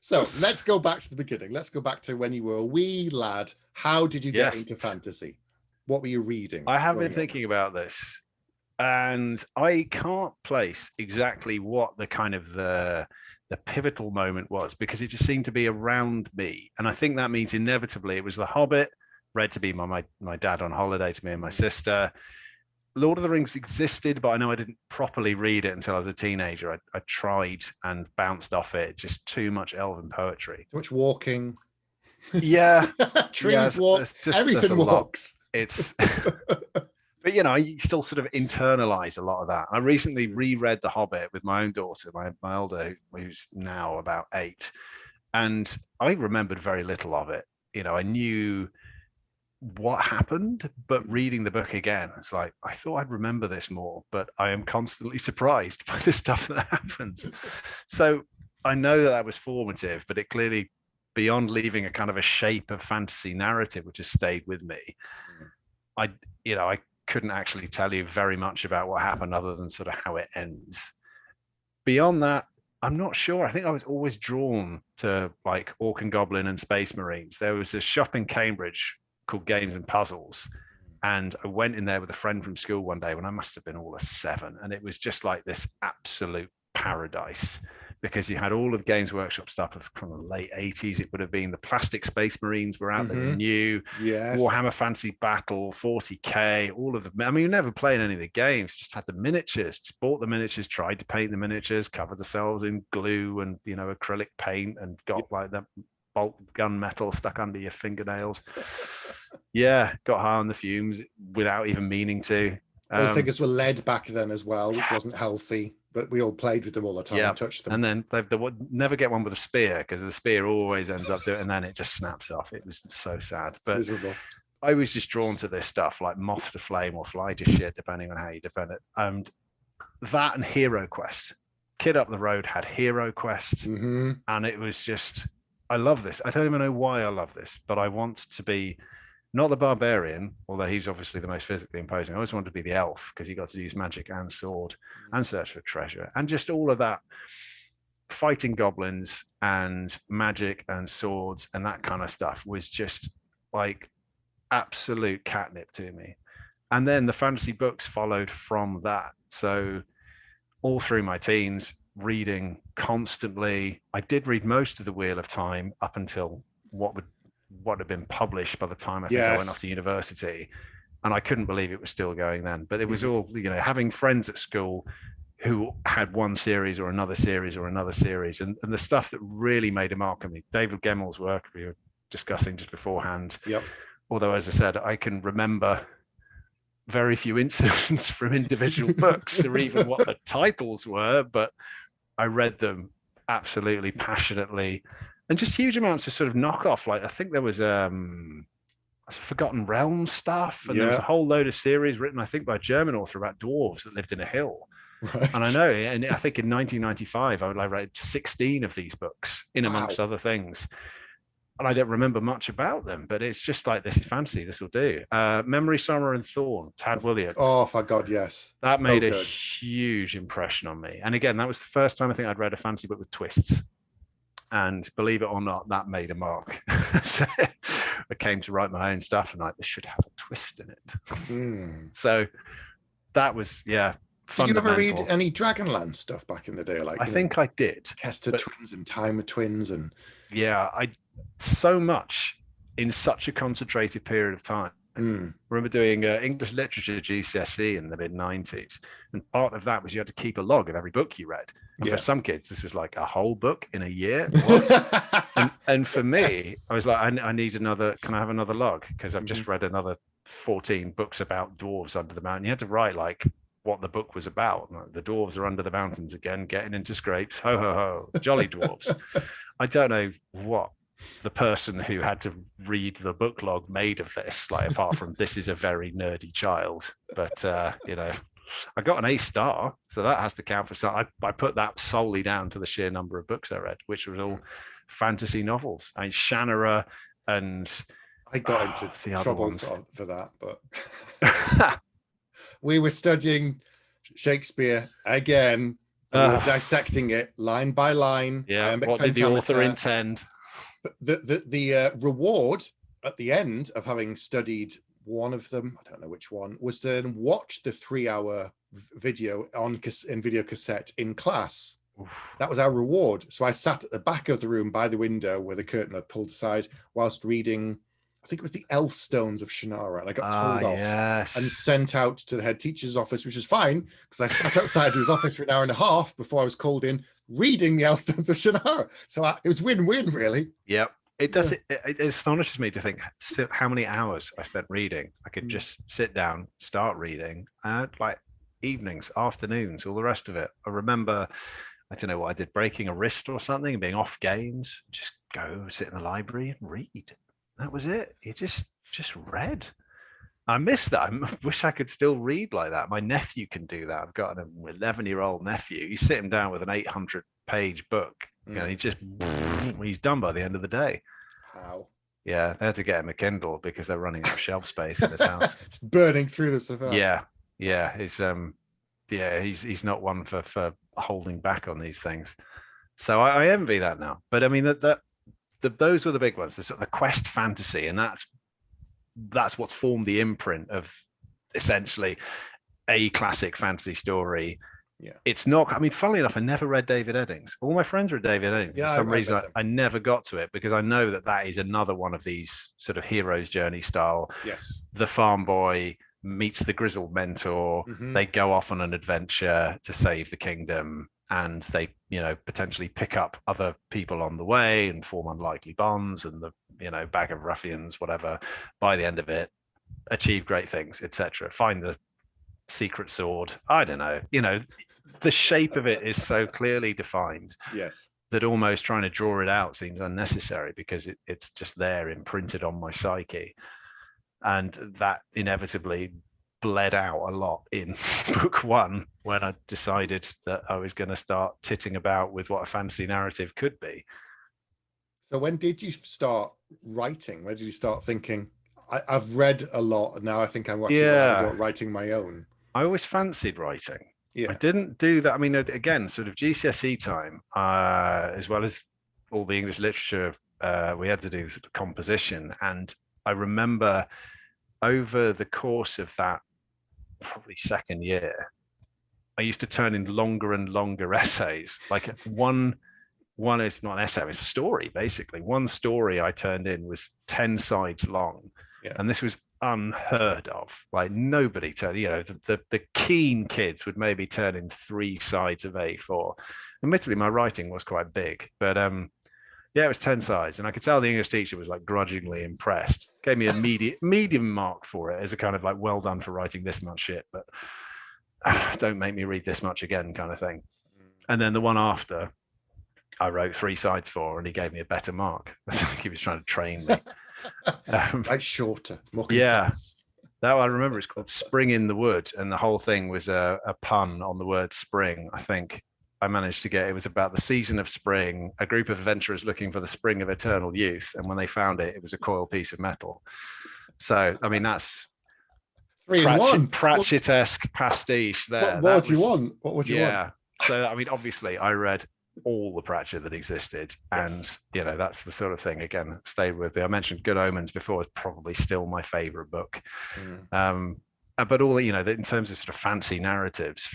So let's go back to the beginning. Let's go back to when you were a wee lad. How did you get into fantasy? What were you reading? I have been thinking about this, and I can't place exactly what the kind of the pivotal moment was, because it just seemed to be around me. And I think that means inevitably it was The Hobbit, read to be my dad on holiday to me and my sister. Lord of the Rings existed, but I know I didn't properly read it until I was a teenager. I tried and bounced off it. Just too much elven poetry. Too much walking. Yeah. Trees walk. Everything walks. It's... But, you know, I still sort of internalize a lot of that. I recently reread The Hobbit with my own daughter, my older, who's now about 8. And I remembered very little of it. You know, I knew what happened, but reading the book again, it's like, I thought I'd remember this more, but I am constantly surprised by the stuff that happens. So I know that was formative, but it clearly, beyond leaving a kind of a shape of fantasy narrative, which has stayed with me, I couldn't actually tell you very much about what happened other than sort of how it ends. Beyond that, I'm not sure. I think I was always drawn to like Orc and Goblin and Space Marines. There was a shop in Cambridge called Games and Puzzles, and I went in there with a friend from school one day when I must have been all of 7, and it was just like this absolute paradise, because you had all of Games Workshop stuff from the late 80s. It would have been the Plastic Space Marines were out there, new Warhammer Fantasy Battle, 40k, all of them. I mean, you never played any of the games, just had the miniatures, just bought the miniatures, tried to paint the miniatures, covered themselves in glue and, you know, acrylic paint, and got like the bolt gun metal stuck under your fingernails. Yeah, got high on the fumes without even meaning to. All the figures were lead back then as well, which wasn't healthy, but we all played with them all the time, and touched them. And then they would never get one with a spear, because the spear always ends up doing it, and then it just snaps off. It was so sad. But miserable. I was just drawn to this stuff like Moth to Flame or Fly to Shit, depending on how you defend it. And that and Hero Quest. Kid Up the Road had Hero Quest, and it was just, I love this. I don't even know why I love this, but I want to be not the barbarian, although he's obviously the most physically imposing. I always wanted to be the elf, because he got to use magic and sword and search for treasure, and just all of that fighting goblins and magic and swords and that kind of stuff was just like absolute catnip to me. And then the fantasy books followed from that. So all through my teens, reading constantly. I did read most of the Wheel of Time up until what had been published by the time I think I went off to university, and I couldn't believe it was still going then. But it was all, you know, having friends at school who had one series or another series or another series, and the stuff that really made a mark on me. David Gemmel's work we were discussing just beforehand. Although, as I said, I can remember very few incidents from individual books or even what the titles were, but I read them absolutely passionately. And just huge amounts of sort of knockoff. Like I think there was Forgotten Realms stuff, and there was a whole load of series written, I think, by a German author about dwarves that lived in a hill. Right. And I know, and I think in 1995, I read 16 of these books, in amongst other things. And I don't remember much about them, but it's just like, this is fantasy, this will do. Memory, Summer and Thorn, Tad Williams. Oh, for God, yes. That made a huge impression on me. And again, that was the first time I think I'd read a fantasy book with twists. And believe it or not, that made a mark. So I came to write my own stuff, and this should have a twist in it. So that was, did you ever read any Dragonlance stuff back in the day? Like I think I did. Kester Twins and Time of Twins, and I so much in such a concentrated period of time. I remember doing English literature GCSE in the mid-90s, and part of that was you had to keep a log of every book you read. And for some kids, this was like a whole book in a year. and for me, I was like, I need another. Can I have another log? Because I've just read another 14 books about dwarves under the mountain. You had to write like what the book was about. Like, the dwarves are under the mountains again, getting into scrapes. Ho ho ho! Jolly dwarves. I don't know what the person who had to read the book log made of this, like, apart from this is a very nerdy child. But you know, I got an A star, so that has to count for some. I put that solely down to the sheer number of books I read, which was all fantasy novels. I mean, Shannara, and I got into trouble for that, but we were studying Shakespeare again, and we were dissecting it line by line. Yeah. What did the author intend? The reward at the end of having studied one of them, I don't know which one, was to then watch the 3-hour video in video cassette in class. Oof. That was our reward. So I sat at the back of the room by the window where the curtain had pulled aside whilst reading, I think it was the Elfstones of Shannara, and I got told off and sent out to the head teacher's office, which was fine because I sat outside his office for an hour and a half before I was called in reading the Elfstones of Shannara. So it was win-win, really. Yep. It does. It astonishes me to think how many hours I spent reading. I could just sit down, start reading, like evenings, afternoons, all the rest of it. I remember, I don't know what I did, breaking a wrist or something, being off games, just go sit in the library and read. That was it. You just read. I miss that. I wish I could still read like that. My nephew can do that. I've got an 11-year-old nephew. You sit him down with an 800-page book, and he's done by the end of the day. Wow. Yeah, they had to get him a Kindle because they're running out of shelf space in his house. It's burning through them so fast. Yeah. He's not one for holding back on these things. So I envy that now. But I mean those were the big ones. The sort of the quest fantasy, and that's what's formed the imprint of essentially a classic fantasy story. Yeah, it's not. I mean, funnily enough, I never read David Eddings. All my friends read David Eddings. Yeah, for some reason, I never got to it because I know that is another one of these sort of hero's journey style. Yes, the farm boy meets the grizzled mentor. They go off on an adventure to save the kingdom, and they, potentially pick up other people on the way and form unlikely bonds, and the, bag of ruffians, whatever. By the end of it, achieve great things, etc. Find the secret sword. I don't know. The shape of it is so clearly defined. Yes. That almost trying to draw it out seems unnecessary because it's just there imprinted on my psyche. And that inevitably bled out a lot in book one when I decided that I was going to start titting about with what a fantasy narrative could be. So when did you start writing? When did you start thinking, I've read a lot and now I think I'm writing my own? I always fancied writing. Yeah. I didn't do that. I mean, again, sort of GCSE time, as well as all the English literature, we had to do sort of composition. And I remember over the course of that probably second year, I used to turn in longer and longer essays. Like one is not an essay, it's a story, basically. One story I turned in was 10 sides long. Yeah. And this was unheard of. Like nobody turned, the keen kids would maybe turn in 3 sides of A4. Admittedly, my writing was quite big, but it was 10 sides. And I could tell the English teacher was like grudgingly impressed. Gave me a medium mark for it as a kind of like, well done for writing this much shit, but don't make me read this much again kind of thing. And then the one after, I wrote 3 sides for, and he gave me a better mark. I think he was trying to train me. Like shorter, more concise. That I remember. It's called Spring in the Wood, and the whole thing was a pun on the word spring. I think I managed to get, it was about the season of spring, a group of adventurers looking for the spring of eternal youth, and when they found it, it was a coiled piece of metal. So I mean, that's 3 in 1 Pratchett-esque pastiche there. What do you want? What would you want? Yeah. So I mean, obviously, I read all the Pratchett that existed, and that's the sort of thing, again, stayed with me. I mentioned Good Omens before, it's probably still my favorite book. But all, in terms of sort of fantasy narratives,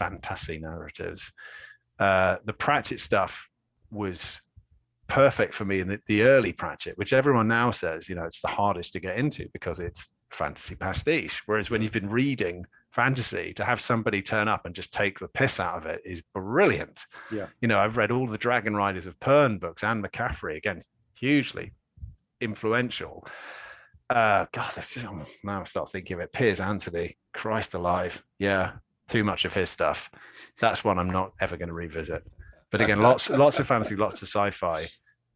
the Pratchett stuff was perfect for me in the early Pratchett, which everyone now says, it's the hardest to get into because it's fantasy pastiche. Whereas when you've been reading fantasy, to have somebody turn up and just take the piss out of it is brilliant. Yeah. I've read all the Dragon Riders of Pern books, Anne McCaffrey, again, hugely influential. God, that's just, now I start thinking of it. Piers Anthony, Christ alive. Yeah, too much of his stuff. That's one I'm not ever going to revisit. But again, lots of fantasy, lots of sci-fi.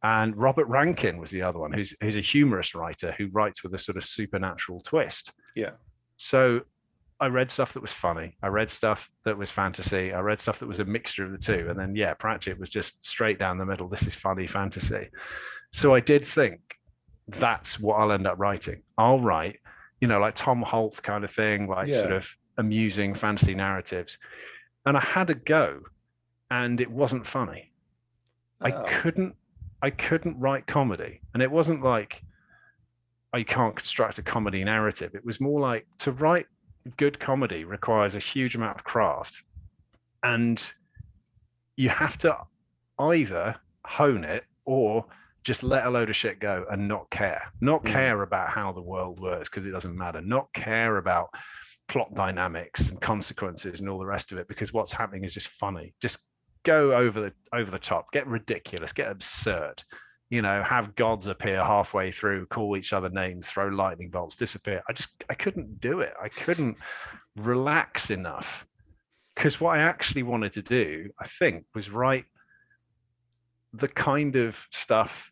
And Robert Rankin was the other one, who's a humorist writer who writes with a sort of supernatural twist. Yeah. So I read stuff that was funny. I read stuff that was fantasy. I read stuff that was a mixture of the two. And then, Pratchett was just straight down the middle. This is funny fantasy. So I did think that's what I'll end up writing. I'll write, like Tom Holt kind of thing, like sort of amusing fantasy narratives. And I had a go. and it wasn't funny. Oh. I couldn't write comedy, and it wasn't like I can't construct a comedy narrative. It was more like, to write good comedy requires a huge amount of craft, and you have to either hone it or just let a load of shit go and not care about how the world works, because it doesn't matter, not care about plot dynamics and consequences and all the rest of it, because what's happening is just funny. Just go over the top, get ridiculous, get absurd, have gods appear halfway through, call each other names, throw lightning bolts, disappear. I couldn't do it. I couldn't relax enough, because what I actually wanted to do, I think, was write the kind of stuff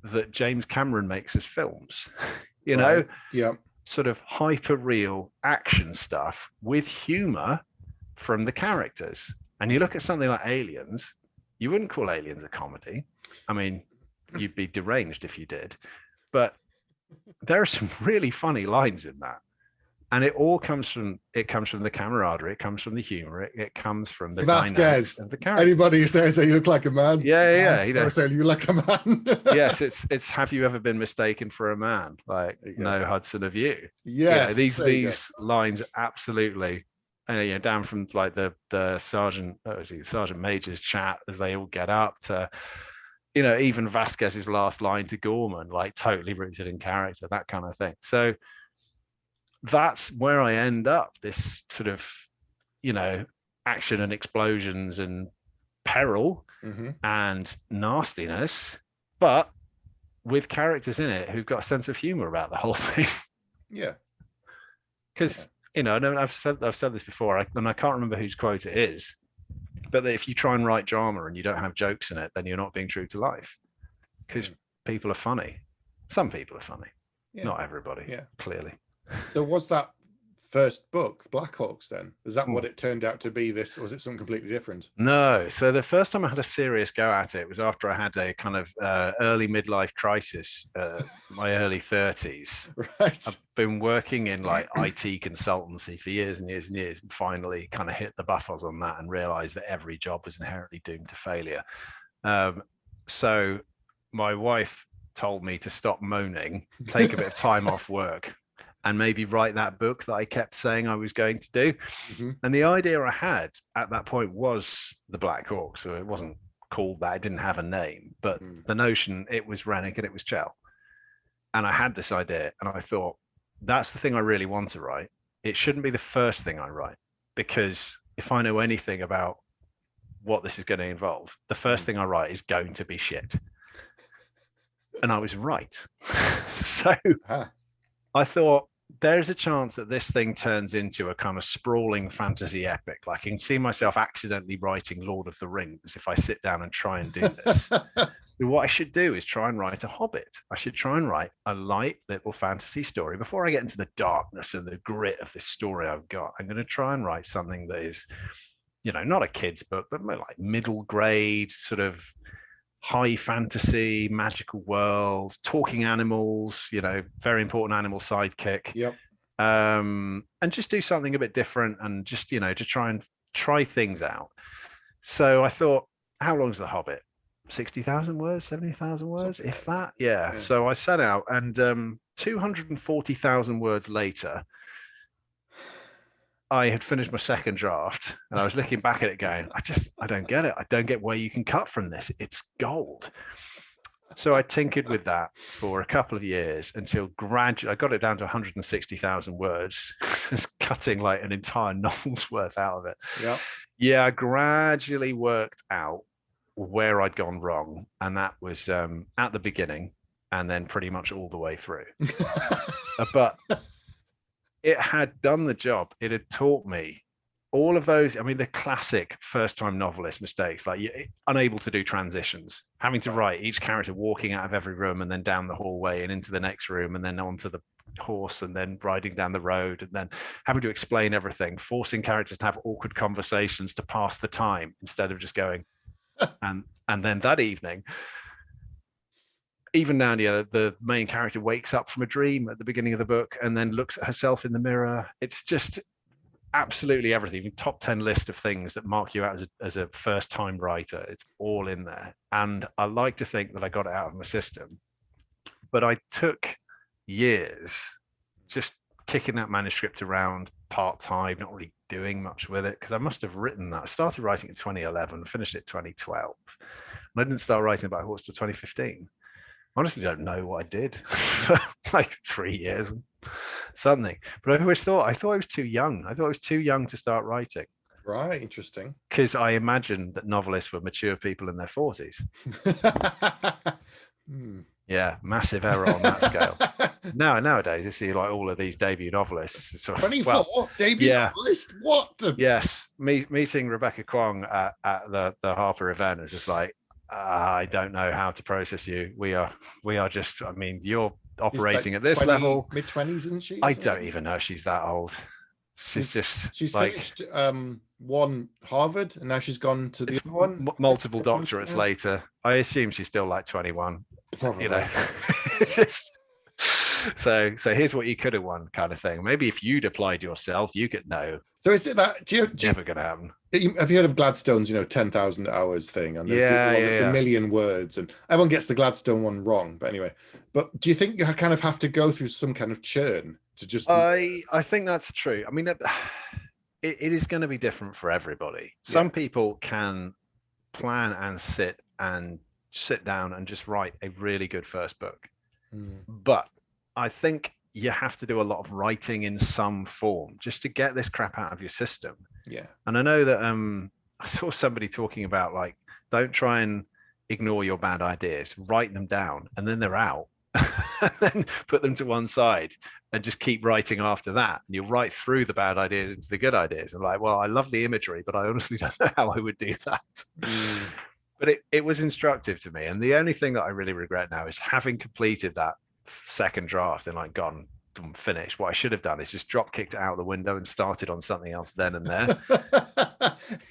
that James Cameron makes as films, Right. Yeah. Sort of hyper real action stuff with humor from the characters. And you look at something like Aliens, you wouldn't call Aliens a comedy. I mean, you'd be deranged if you did, but there are some really funny lines in that. And it all comes from the camaraderie, it comes from the humor, it comes from the Vasquez of the character. Anybody who says that you look like a man, yeah, saying you look like a man. Yes, it's have you ever been mistaken for a man? Like, no, Hudson, have you? Yes, these lines absolutely, down from like the sergeant major's chat as they all get up to, even Vasquez's last line to Gorman, like totally rooted in character, that kind of thing. So that's where I end up, this sort of, action and explosions and peril and nastiness, but with characters in it who've got a sense of humor about the whole thing. Yeah. Because, I've said this before, and I can't remember whose quote it is, but that if you try and write drama and you don't have jokes in it, then you're not being true to life. Because people are funny. Some people are funny. Not everybody, clearly. So was that first book, Blackhawks, then? Is that what it turned out to be, this, or was it something completely different? No. So the first time I had a serious go at it was after I had a kind of early midlife crisis, my early 30s. Right. I've been working in like IT consultancy for years and years and years, and finally kind of hit the buffers on that and realized that every job was inherently doomed to failure. So my wife told me to stop moaning, take a bit of time off work, and maybe write that book that I kept saying I was going to do. And the idea I had at that point was the Blackhawks. So it wasn't called that. It didn't have a name, but the notion, it was Rennick and it was Chell. And I had this idea and I thought, that's the thing I really want to write. It shouldn't be the first thing I write, because if I know anything about what this is going to involve, the first thing I write is going to be shit. And I was right. So I thought, there's a chance that this thing turns into a kind of sprawling fantasy epic. Like, I can see myself accidentally writing Lord of the Rings if I sit down and try and do this. So what I should do is try and write a Hobbit. I should try and write a light little fantasy story. Before I get into the darkness and the grit of this story I've got, I'm going to try and write something that is, not a kid's book, but more like middle grade, sort of high fantasy, magical world, talking animals, very important animal sidekick. Yep. And just do something a bit different and just, to try things out. So I thought, how long is The Hobbit? 60,000 words, 70,000 words, something if that? Yeah. So I set out, and 240,000 words later, I had finished my second draft, and I was looking back at it going, I don't get it. I don't get where you can cut from this. It's gold. So I tinkered with that for a couple of years until gradually I got it down to 160,000 words, just cutting like an entire novel's worth out of it. Yeah, I gradually worked out where I'd gone wrong. And that was at the beginning and then pretty much all the way through. But it had done the job. It had taught me all of those. I mean, the classic first-time novelist mistakes, like you're unable to do transitions, having to write each character walking out of every room and then down the hallway and into the next room and then onto the horse and then riding down the road and then having to explain everything, forcing characters to have awkward conversations to pass the time instead of just going. And then that evening, even now, the main character wakes up from a dream at the beginning of the book and then looks at herself in the mirror. It's just, absolutely everything, even top 10 list of things that mark you out as a first time writer. It's all in there. And I like to think that I got it out of my system, but I took years just kicking that manuscript around part-time, not really doing much with it, because I must have written that. I started writing in 2011, finished it 2012. And I didn't start writing about Horse till 2015. Honestly, don't know what I did for like 3 years, something. But I thought I was too young. I thought I was too young to start writing. Right, interesting. Because I imagined that novelists were mature people in their 40s. Yeah, massive error on that scale. Nowadays, you see like all of these debut novelists. 24 debut novelist? What? Yes, meeting Rebecca Kwong at the Harper event is just like, I don't know how to process you. We are just. I mean, you're operating at this level. Mid-20s, isn't she? I don't even know if she's that old. She's like, finished one Harvard, and now she's gone to the other one. Multiple doctorates later. I assume she's still like 21. Probably. You know. So here's what you could have won, kind of thing. Maybe if you'd applied yourself, you could know. So is it that? Never gonna happen. Have you heard of Gladstone's, 10,000 hours thing? And there's the million words, and everyone gets the Gladstone one wrong. But anyway, do you think you kind of have to go through some kind of churn to just? I think that's true. I mean, it is going to be different for everybody. Some people can plan and sit down and just write a really good first book, but I think you have to do a lot of writing in some form just to get this crap out of your system. Yeah. And I know that I saw somebody talking about like, don't try and ignore your bad ideas, write them down, and then they're out. And then put them to one side and just keep writing after that. And you write through the bad ideas into the good ideas. I'm like, well, I love the imagery, but I honestly don't know how I would do that. But it was instructive to me. And the only thing that I really regret now is having completed that second draft and like gone and finished. What I should have done is just drop kicked it out the window and started on something else then and there.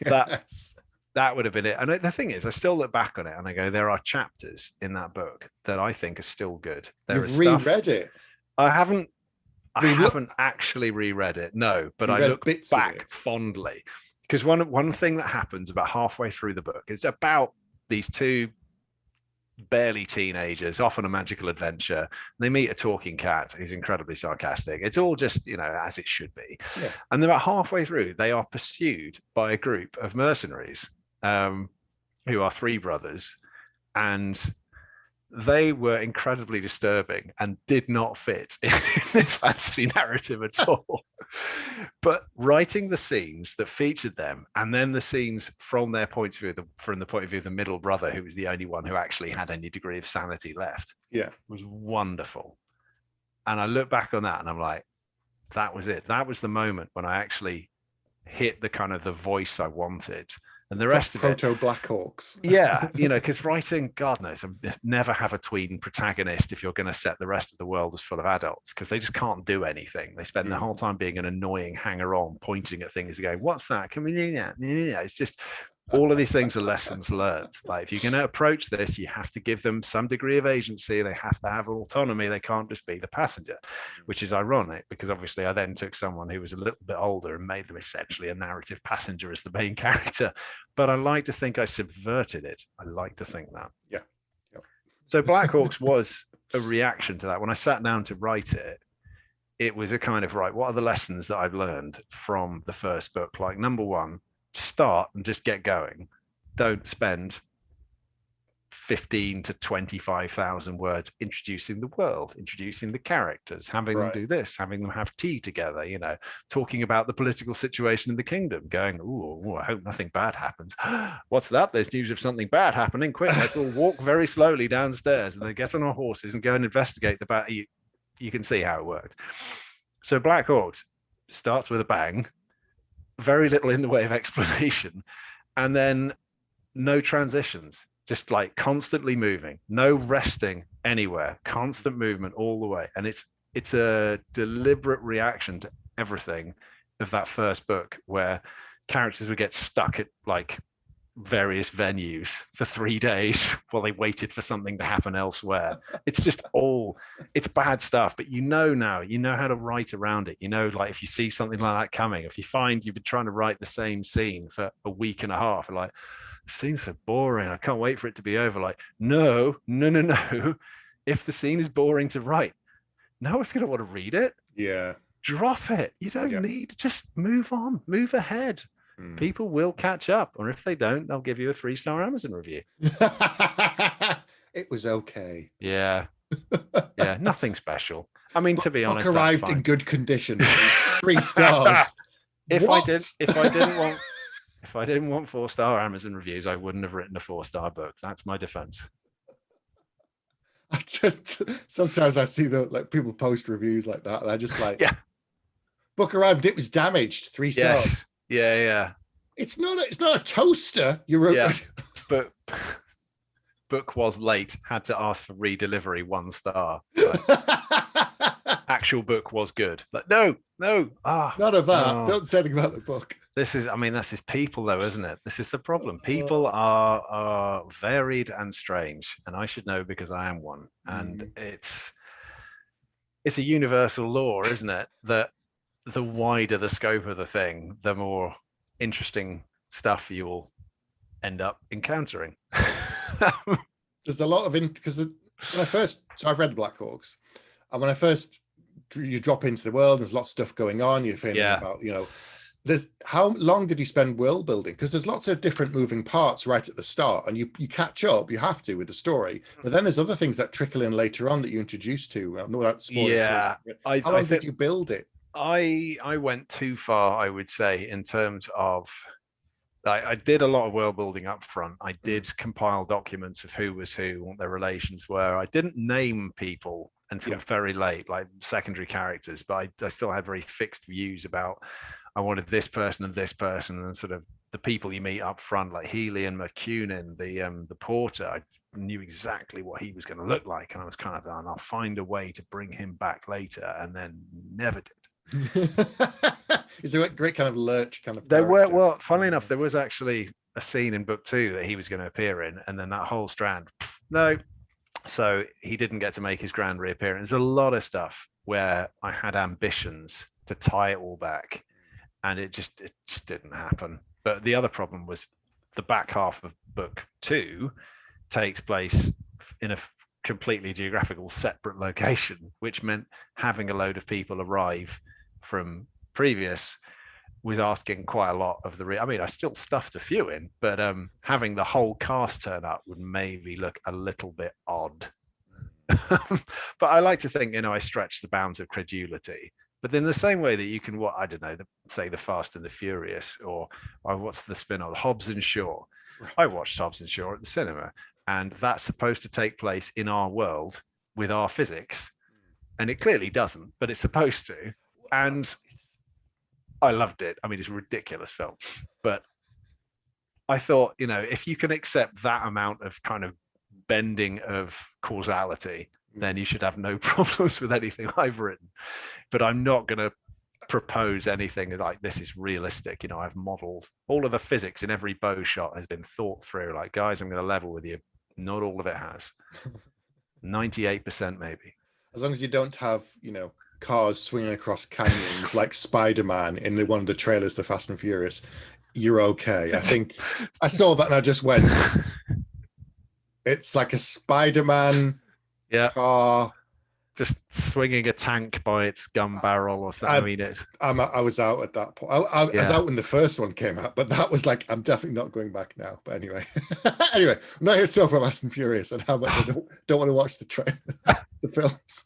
Yes. That would have been it. And the thing is, I still look back on it and I go, there are chapters in that book that I think are still good. You've reread it? I haven't actually reread it, no, but I look back fondly. Because one thing that happens about halfway through the book is about these two barely teenagers off on a magical adventure. They meet a talking cat who's incredibly sarcastic. It's all just, as it should be. Yeah. And about halfway through, they are pursued by a group of mercenaries who are three brothers, and they were incredibly disturbing and did not fit in this fantasy narrative at all. But writing the scenes that featured them, and then the scenes from their point of view, from the point of view of the middle brother, who was the only one who actually had any degree of sanity left, was wonderful. And I look back on that and I'm like, that was it. That was the moment when I actually hit the kind of the voice I wanted. And the rest of it, Blackhawks. because writing, God knows, never have a tween protagonist if you're going to set the rest of the world as full of adults, because they just can't do anything. They spend the whole time being an annoying hanger-on, pointing at things and going, "What's that? Can we do that?" Yeah, it's just all of these things are lessons learned. Like, if you're going to approach this, you have to give them some degree of agency. They have to have autonomy. They can't just be the passenger, which is ironic because obviously I then took someone who was a little bit older and made them essentially a narrative passenger as the main character. But I like to think I subverted it. I like to think that. Yeah. So Blackhawks was a reaction to that. When I sat down to write it, it was a kind of, right, what are the lessons that I've learned from the first book? Like, number one, start and just get going. Don't spend 15 to 25,000 words introducing the world, introducing the characters, having them do this, having them have tea together, talking about the political situation in the kingdom, going, ooh, I hope nothing bad happens. What's that? There's news of something bad happening. Quick, let's all walk very slowly downstairs, and they get on our horses and go and investigate the bad. You can see how it worked. So Blackhawks starts with a bang, very little in the way of explanation, and then no transitions, just like constantly moving, no resting anywhere, constant movement all the way. And it's a deliberate reaction to everything of that first book, where characters would get stuck at like various venues for 3 days while they waited for something to happen elsewhere. It's just it's bad stuff, but now, you know how to write around it. You know, like if you see something like that coming, if you find you've been trying to write the same scene for a week and a half, like, the scene's so boring, I can't wait for it to be over. Like, no. If the scene is boring to write, no one's going to want to read it. Yeah. Drop it. You don't need, just move on, move ahead. People will catch up, or if they don't, they'll give you a 3-star Amazon review. It was okay. Yeah. Nothing special. I mean, to be honest, book arrived in good condition. 3 stars. If I didn't want 4-star Amazon reviews, I wouldn't have written a 4-star book. That's my defense. I just sometimes I see like people post reviews like that, and I just like, book arrived, it was damaged, 3 stars. Yes. Yeah. It's not a toaster. You wrote. Yeah. But book was late. Had to ask for re-delivery, 1 star. Actual book was good. But no. None of that. Don't say anything about the book. This is people though, isn't it? This is the problem. People are varied and strange, and I should know because I am one. And it's a universal law, isn't it? That the wider the scope of the thing, the more interesting stuff you will end up encountering. There's a lot of because when I've read the Blackhawks, and when you drop into the world, there's lots of stuff going on. You're thinking about, how long did you spend world building? Because there's lots of different moving parts right at the start, and you catch up, you have to, with the story. But then there's other things that trickle in later on that you introduce to. No, that's how long did you build it? I went too far, I would say, in terms of I did a lot of world building up front. I did compile documents of who was who, what their relations were. I didn't name people until very late, like secondary characters, but I still had very fixed views about, I wanted this person and sort of the people you meet up front, like Healy and McCunin, the porter. I knew exactly what he was going to look like, and I was kind of, I'll find a way to bring him back later, and then never did. Is there a great kind of lurch kind of funnily enough, there was actually a scene in book 2 that he was going to appear in, and then that whole strand, no. So he didn't get to make his grand reappearance. There's a lot of stuff where I had ambitions to tie it all back, and it just didn't happen. But the other problem was the back half of book 2 takes place in a completely geographical separate location, which meant having a load of people arrive from previous was asking quite a lot of the I still stuffed a few in, but having the whole cast turn up would maybe look a little bit odd. But I like to think, I stretch the bounds of credulity. But in the same way that you can, say the Fast and the Furious, or what's the spin-off, Hobbs and Shaw. Right. I watched Hobbs and Shaw at the cinema, and that's supposed to take place in our world with our physics, and it clearly doesn't, but it's supposed to. And I loved it. It's a ridiculous film, but I thought, if you can accept that amount of kind of bending of causality, then you should have no problems with anything I've written. But I'm not going to propose anything like this is realistic. I've modeled all of the physics in every bow shot has been thought through. Like, guys, I'm going to level with you. Not all of it has. 98% maybe. As long as you don't have, cars swinging across canyons like Spider-Man in one of the trailers to Fast and Furious, you're okay. I think I saw that and I just went, it's like a Spider-Man car just swinging a tank by its gun barrel or something. I was out at that point. I was out when the first one came out, but that was like, I'm definitely not going back now. But anyway, I'm not here to talk about Fast and Furious and how much I don't want to watch the films.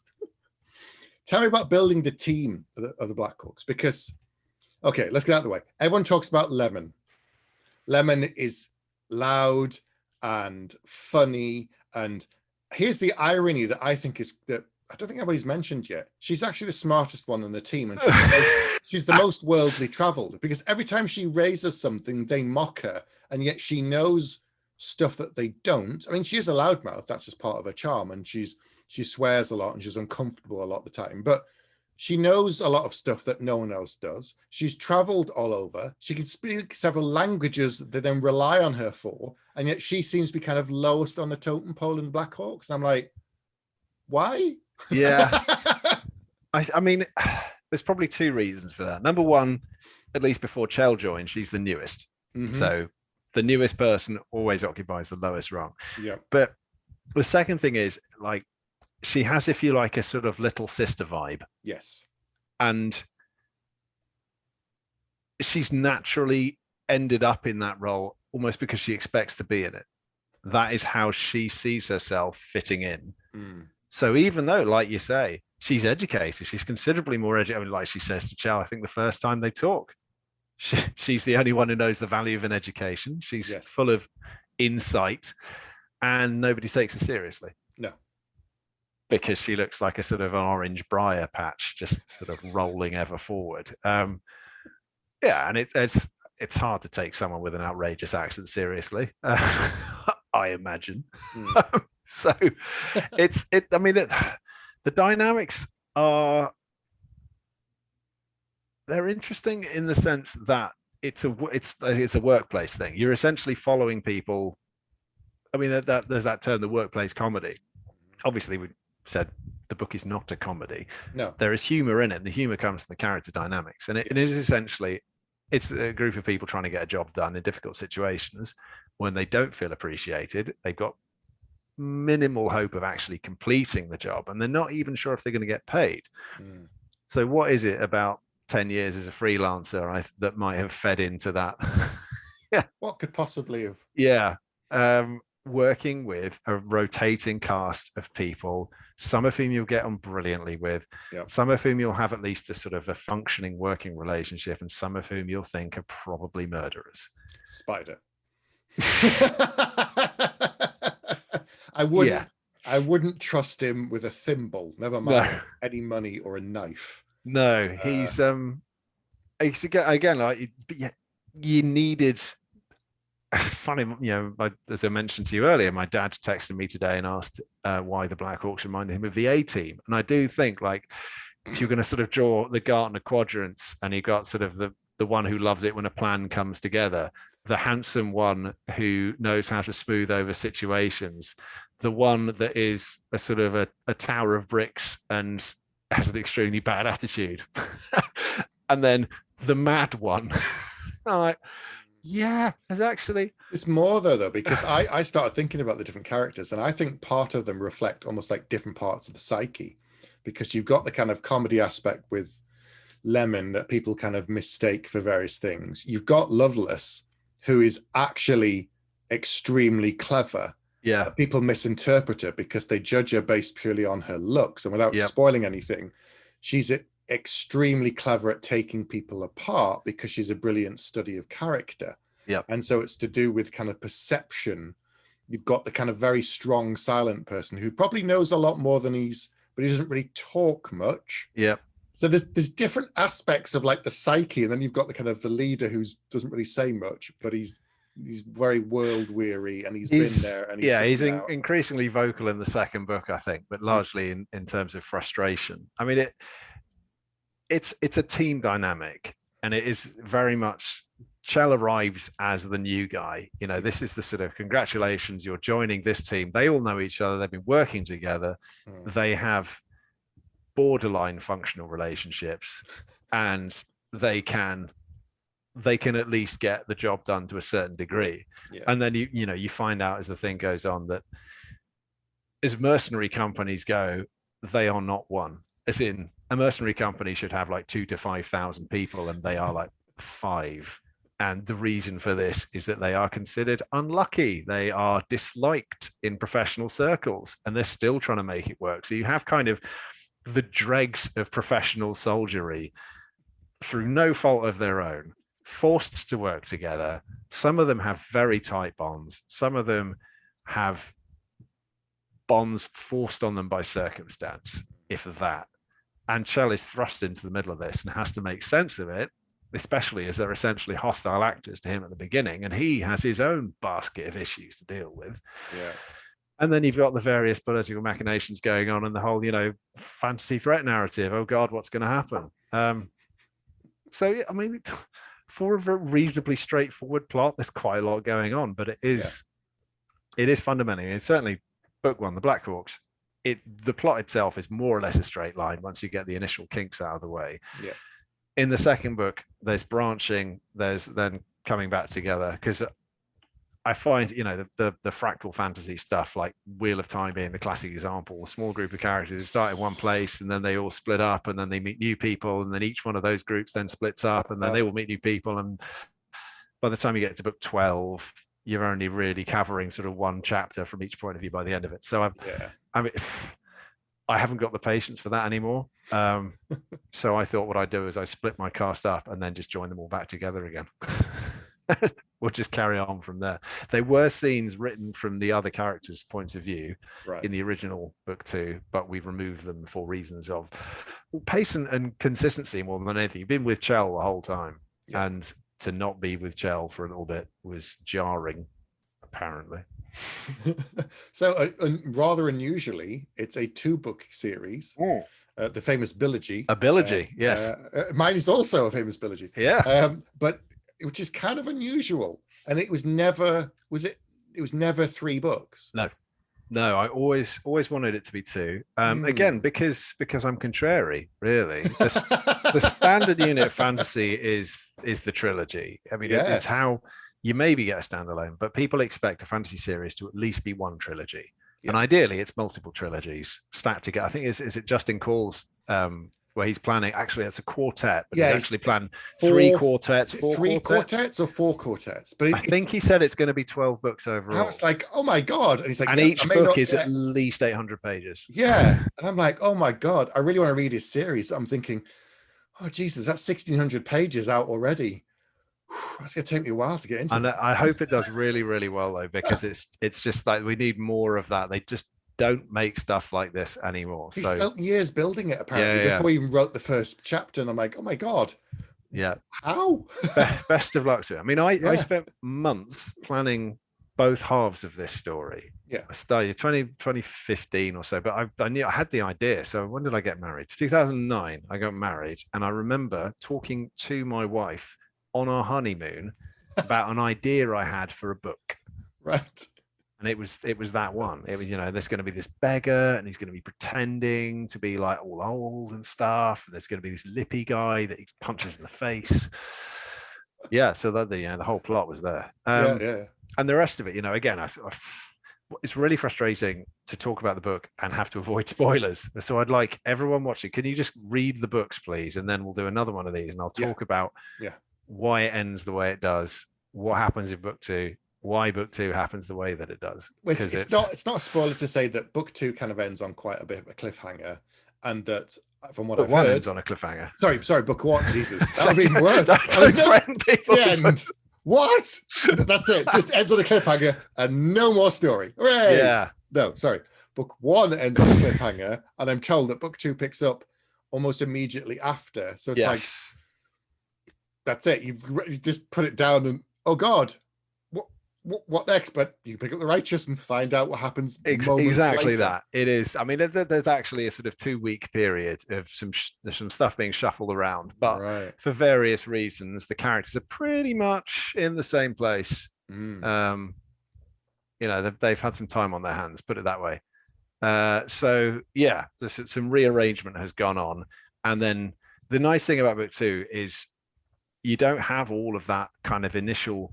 Tell me about building the team of the Blackhawks, because, okay, let's get out of the way. Everyone talks about Lemon. Lemon is loud and funny, and here's the irony that I think is that I don't think anybody's mentioned yet. She's actually the smartest one on the team, and she's the most worldly traveled, because every time she raises something, they mock her, and yet she knows stuff that they don't. She is a loudmouth. That's just part of her charm, and she swears a lot and she's uncomfortable a lot of the time. But She knows a lot of stuff that no one else does. She's traveled all over. She can speak several languages that they then rely on her for. And yet she seems to be kind of lowest on the totem pole in the Blackhawks. And I'm like, why? Yeah. I mean, there's probably two reasons for that. Number one, at least before Chell joined, she's the newest. Mm-hmm. So the newest person always occupies the lowest rung. Yeah. But the second thing is, like, she has, if you like, a sort of little sister vibe. Yes. And she's naturally ended up in that role almost because she expects to be in it. That is how she sees herself fitting in. Mm. So even though, like you say, she's educated, she's considerably more educated. I mean, like she says to Chell, I think the first time they talk, she's the only one who knows the value of an education. She's full of insight, and nobody takes her seriously. No. Because she looks like a sort of orange briar patch, just sort of rolling ever forward. And it's hard to take someone with an outrageous accent seriously, I imagine. So I mean, the dynamics they're interesting in the sense that it's a workplace thing. You're essentially following people. I mean, that there's that term, the workplace comedy. Obviously, we said the book is not a comedy. No, there is humor in it. And the humor comes from the character dynamics, and it is essentially, it's a group of people trying to get a job done in difficult situations. When they don't feel appreciated, they've got minimal hope of actually completing the job, and they're not even sure if they're going to get paid. So what is it about 10 years as a freelancer that might have fed into that? What could possibly have? Working with a rotating cast of people, some of whom you'll get on brilliantly with, some of whom you'll have at least a sort of a functioning working relationship, and some of whom you'll think are probably murderers. Spider. I wouldn't trust him with a thimble, never mind any money or a knife. No, he's again, like, you needed. Funny, as I mentioned to you earlier, my dad texted me today and asked why the Blackhawks reminded him of the A-Team. And I do think, like, if you're going to sort of draw the Gartner quadrants, and you got sort of the one who loves it when a plan comes together, the handsome one who knows how to smooth over situations, the one that is a sort of a tower of bricks and has an extremely bad attitude, and then the mad one. I'm like, yeah, there's actually... It's more though, because I started thinking about the different characters, and I think part of them reflect almost like different parts of the psyche, because you've got the kind of comedy aspect with Lemon that people kind of mistake for various things. You've got Loveless, who is actually extremely clever. Yeah. People misinterpret her because they judge her based purely on her looks. And without spoiling anything, she's extremely clever at taking people apart because she's a brilliant study of character. And so it's to do with kind of perception. You've got the kind of very strong silent person who probably knows a lot more than but he doesn't really talk much. So there's different aspects of like the psyche, and then you've got the kind of the leader who doesn't really say much, but he's very world weary, and he's been there, and he's increasingly vocal in the second book, I think, but largely in terms of frustration. I mean, it's a team dynamic, and it is very much Chell arrives as the new guy. This is the sort of, congratulations, you're joining this team. They all know each other. They've been working together. They have borderline functional relationships, and they can at least get the job done to a certain degree. And then you find out as the thing goes on that as mercenary companies go, they are not one. As in, a mercenary company should have like 2,000 to 5,000 people, and they are like 5. And the reason for this is that they are considered unlucky. They are disliked in professional circles, and they're still trying to make it work. So you have kind of the dregs of professional soldiery, through no fault of their own, forced to work together. Some of them have very tight bonds. Some of them have bonds forced on them by circumstance, if that. And Chell is thrust into the middle of this and has to make sense of it, especially as they're essentially hostile actors to him at the beginning, and he has his own basket of issues to deal with. And then you've got the various political machinations going on and the whole, fantasy threat narrative. Oh God, what's going to happen? So, I mean, for a reasonably straightforward plot, there's quite a lot going on, but it is fundamentally, and certainly book one, the Blackhawks, the plot itself is more or less a straight line once you get the initial kinks out of the way. Yeah. In the second book, there's branching, there's then coming back together, because I find, the fractal fantasy stuff, like Wheel of Time being the classic example, a small group of characters start in one place and then they all split up and then they meet new people, and then each one of those groups then splits up and then they will meet new people. And by the time you get to book 12, you're only really covering sort of one chapter from each point of view by the end of it. So I haven't got the patience for that anymore. So I thought what I'd do is I split my cast up and then just join them all back together again. We'll just carry on from there. There were scenes written from the other characters' points of view in the original book 2, but we removed them for reasons of pace and consistency more than anything. You've been with Chell the whole time, and to not be with Chell for a little bit was jarring, apparently. So rather unusually, it's a 2-book series. The famous Bilogy. A Bilogy, yes. Mine is also a famous Bilogy. Yeah. But which is kind of unusual. And it was never, it was never 3 books. No, I always wanted it to be 2. Again, because I'm contrary, really. The standard unit of fantasy is the trilogy. I mean, it's how you maybe get a standalone, but people expect a fantasy series to at least be one trilogy. And ideally it's multiple trilogies stacked together. I think is it Justin Call's where he's planning, actually it's a quartet, but he's actually planned 3 quartets, 4 quartets or 4 quartets. But I think he said it's going to be 12 books overall. I was like, oh my God. And he's like, and each book is at least 800 pages. Yeah. And I'm like, oh my God, I really want to read his series. I'm thinking, oh Jesus, that's 1,600 pages out already. That's going to take me a while to get into. And I hope it does really, really well though, because it's just like we need more of that. They just don't make stuff like this anymore. He spent years building it apparently before he even wrote the first chapter, and I'm like, oh my God. Yeah. How? Best of luck to it. I mean, I spent months planning both halves of this story. Yeah. I started 2015 or so, but I knew I had the idea. So when did I get married? 2009, I got married, and I remember talking to my wife on our honeymoon about an idea I had for a book. Right. And it was that one. It was, there's going to be this beggar and he's going to be pretending to be like all old and stuff. And there's going to be this lippy guy that he punches in the face. Yeah. So that the whole plot was there. And the rest of it, again, it's really frustrating to talk about the book and have to avoid spoilers. So I'd like everyone watching, can you just read the books, please? And then we'll do another one of these and I'll talk about why it ends the way it does, what happens in book 2, why book 2 happens the way that it does. It's not a spoiler to say that book 2 kind of ends on quite a bit of a cliffhanger, and that from what I've heard, ends on a cliffhanger. Sorry, book 1. Jesus, that would be even worse. The end. What? That's it. Just ends on a cliffhanger and no more story. Hooray! Yeah. No, sorry. Book 1 ends on a cliffhanger, and I'm told that book 2 picks up almost immediately after. So it's like, that's it. You just put it down, and oh God. What next? But you can pick up the righteous and find out what happens. Exactly later. That it is. I mean, there's actually a sort of 2-week period of some stuff being shuffled around, but for various reasons, the characters are pretty much in the same place. They've had some time on their hands, put it that way. So yeah, there's some rearrangement has gone on, and then the nice thing about book 2 is you don't have all of that kind of initial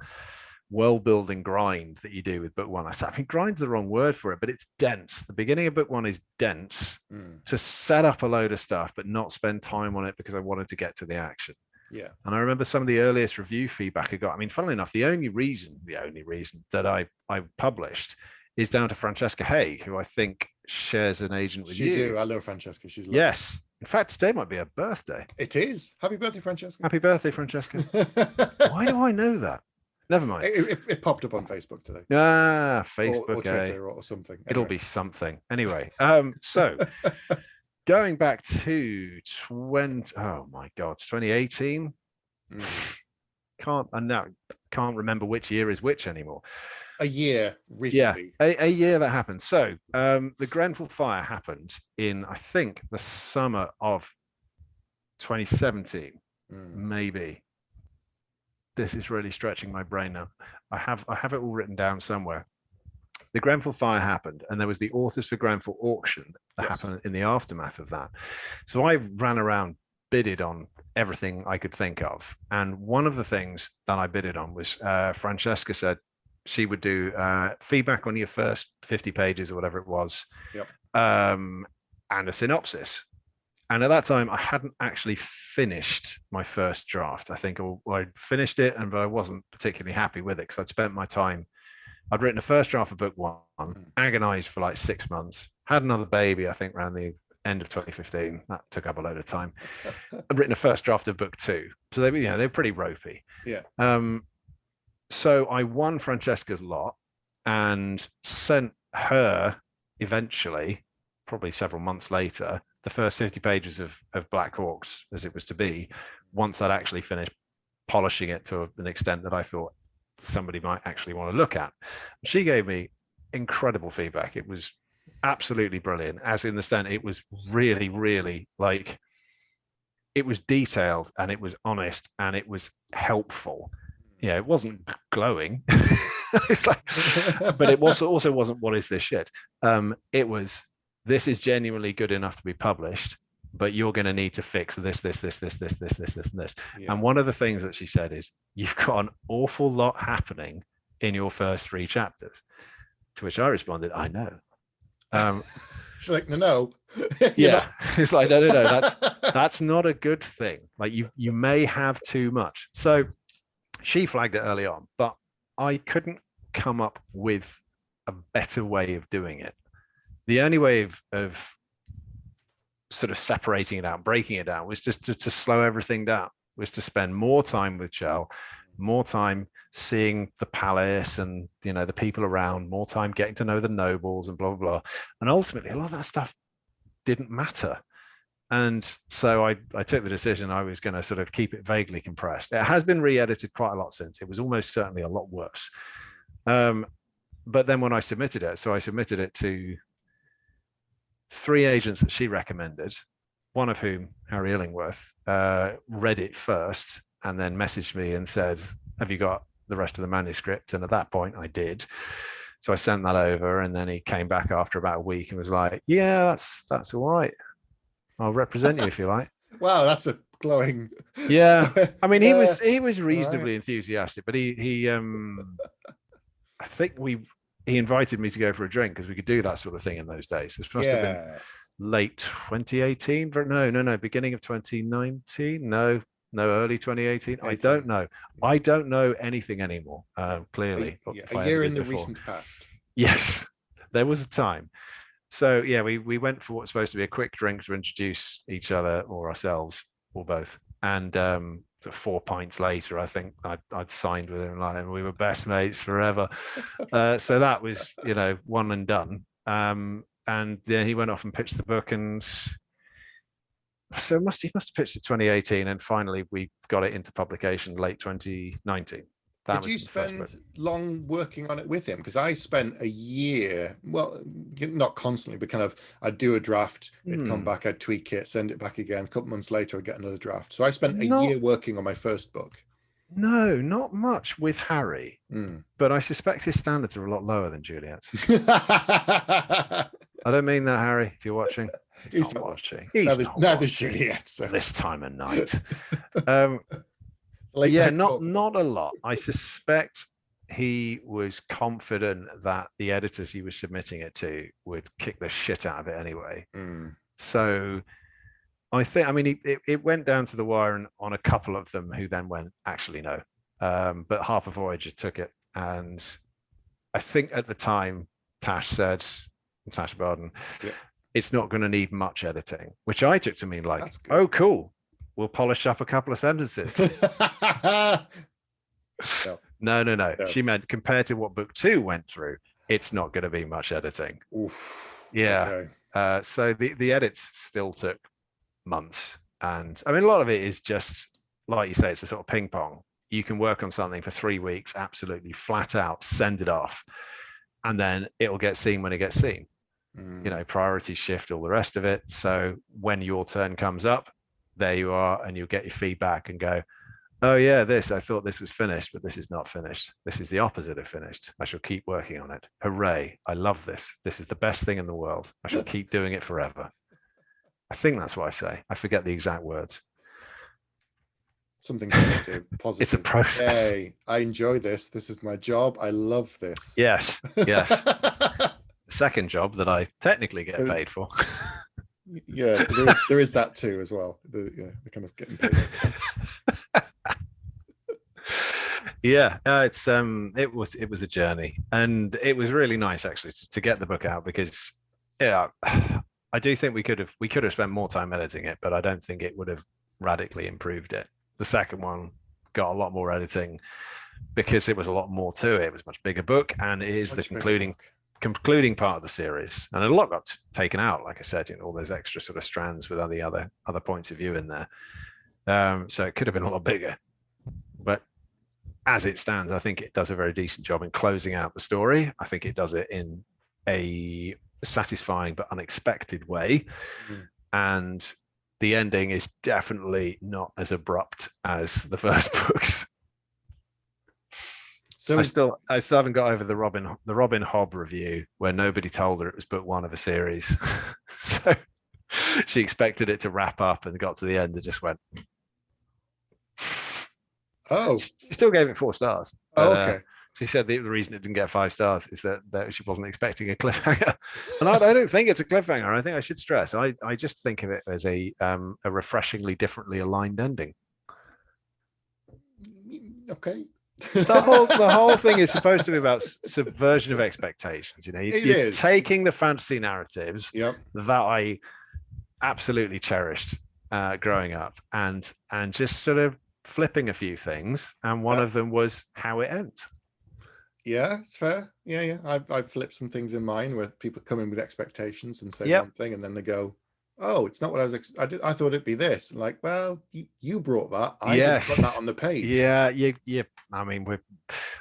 world building grind that you do with book 1. I think grind's the wrong word for it, but it's dense. The beginning of book 1 is dense to set up a load of stuff, but not spend time on it because I wanted to get to the action. Yeah. And I remember some of the earliest review feedback I got. I mean, funnily enough, the only reason that I published is down to Francesca Haig, who I think shares an agent with you. She do. I love Francesca. She's lovely. Yes. In fact, today might be her birthday. It is. Happy birthday, Francesca. Happy birthday, Francesca. Why do I know that? Never mind. It popped up on Facebook today. Facebook or Twitter or something. Anyway. It'll be something. Anyway, so going back to 2018. Can't remember which year is which anymore. a year Yeah, recently. a year that happened. So the Grenfell fire happened in, I think, the summer of 2017, maybe. This is really stretching my brain now. I have it all written down somewhere. The Grenfell fire happened, and there was the Authors for Grenfell auction that happened in the aftermath of that. So I ran around, bidded on everything I could think of. And one of the things that I bidded on was Francesca said she would do feedback on your first 50 pages or whatever it was, and a synopsis. And at that time, I hadn't actually finished my first draft. I think I'd finished it, but I wasn't particularly happy with it because I'd spent my time. I'd written a first draft of book 1, agonized for like 6 months, had another baby, I think, around the end of 2015. That took up a load of time. I'd written a first draft of book 2. So they were pretty ropey. Yeah. So I won Francesca's lot and sent her eventually, probably several months later, the first 50 pages of Blackhawks as it was to be, once I'd actually finished polishing it to an extent that I thought somebody might actually want to look at. She gave me incredible feedback. It was absolutely brilliant, as in the sense it was really, really like, it was detailed and it was honest and it was helpful. It wasn't glowing. It's like, but it also wasn't, what is this shit? It was, this is genuinely good enough to be published, but you're going to need to fix this, and this. Yeah. And one of the things that she said is, you've got an awful lot happening in your first 3 chapters. To which I responded, I know. She's like, no. Yeah. It's like, no. That's not a good thing. Like you may have too much. So she flagged it early on, but I couldn't come up with a better way of doing it. The only way of sort of separating it out, breaking it down, was just to slow everything down, was to spend more time with Chell, more time seeing the palace and, the people around, more time getting to know the nobles and blah, blah, blah. And ultimately, a lot of that stuff didn't matter. And so I took the decision I was going to sort of keep it vaguely compressed. It has been re-edited quite a lot since. It was almost certainly a lot worse. But then when I submitted it to 3 agents that she recommended, one of whom, Harry Illingworth, read it first and then messaged me and said, have you got the rest of the manuscript? And at that point I did. So I sent that over, and then he came back after about a week and was like, yeah, that's all right. I'll represent you if you like. Wow, that's a glowing. Yeah. I mean, he was reasonably enthusiastic, but he I think he invited me to go for a drink because we could do that sort of thing in those days. This must have been late 2018. No, beginning of 2019. No, early 2018. 18. I don't know. I don't know anything anymore. Clearly, a year in the recent past. Yes, there was a time. So yeah, we went for what's supposed to be a quick drink to introduce each other or ourselves or both. And 4 pints later, I think I'd signed with him, like, and we were best mates forever. So that was, one and done. And then he went off and pitched the book, and so he must have pitched it 2018, and finally we got it into publication late 2019. Did you spend long working on it with him? Because I spent a year, well, not constantly, but kind of, I'd do a draft, it'd come back, I'd tweak it, send it back again. A couple months later, I'd get another draft. So I spent a year working on my first book. No, not much with Harry, but I suspect his standards are a lot lower than Juliet's. I don't mean that, Harry, if you're watching. He's not watching. There's Juliet. So. This time of night. Not a lot. I suspect he was confident that the editors he was submitting it to would kick the shit out of it anyway. So I think, it went down to the wire and on a couple of them who then went, actually, no. But Harper Voyager took it. And I think at the time, Tash Barden, it's not going to need much editing, which I took to mean like, oh, cool. We'll polish up a couple of sentences. No. She meant compared to what book 2 went through, it's not going to be much editing. Oof. Yeah. Okay. So the edits still took months. And a lot of it is just, like you say, it's a sort of ping pong. you can work on something for 3 weeks, absolutely flat out, send it off, and then it'll get seen when it gets seen. Priorities shift, all the rest of it. So when your turn comes up, there you are, and you'll get your feedback and go, oh yeah, I thought this was finished, but this is not finished. This is the opposite of finished. I shall keep working on it. Hooray, I love this. This is the best thing in the world. I shall keep doing it forever. I think that's what I say. I forget the exact words. Something positive. It's a process. Hey, I enjoy this. This is my job. I love this. Yes. Second job that I technically get paid for. Yeah, there is that too as well. The kind of getting paid. Yeah, it was a journey, and it was really nice actually to get the book out, because I do think we could have spent more time editing it, but I don't think it would have radically improved it. The second one got a lot more editing because it was a lot more to it. It was a much bigger book, and it is the concluding part of the series, and a lot got taken out, like I said, all those extra sort of strands with other points of view in there. So it could have been a lot bigger, but as it stands, I think it does a very decent job in closing out the story. I think it does it in a satisfying but unexpected way, and the ending is definitely not as abrupt as the first books. So I still haven't got over the Robin Hobb review where nobody told her it was book 1 of a series. So she expected it to wrap up and got to the end and just went, oh. She still gave it 4 stars. Oh, okay. She said the reason it didn't get 5 stars is that she wasn't expecting a cliffhanger. And I don't think it's a cliffhanger. I think I should stress. I just think of it as a refreshingly differently aligned ending. Okay. The whole thing is supposed to be about subversion of expectations. You're taking the fantasy narratives that I absolutely cherished growing up, and just sort of flipping a few things. And one of them was how it ends. Yeah, it's fair. Yeah. I've flipped some things in mine where people come in with expectations and say one thing, and then they go, oh, it's not what I thought it'd be this. Like, well, you brought that. I didn't put that on the page. Yeah. I mean,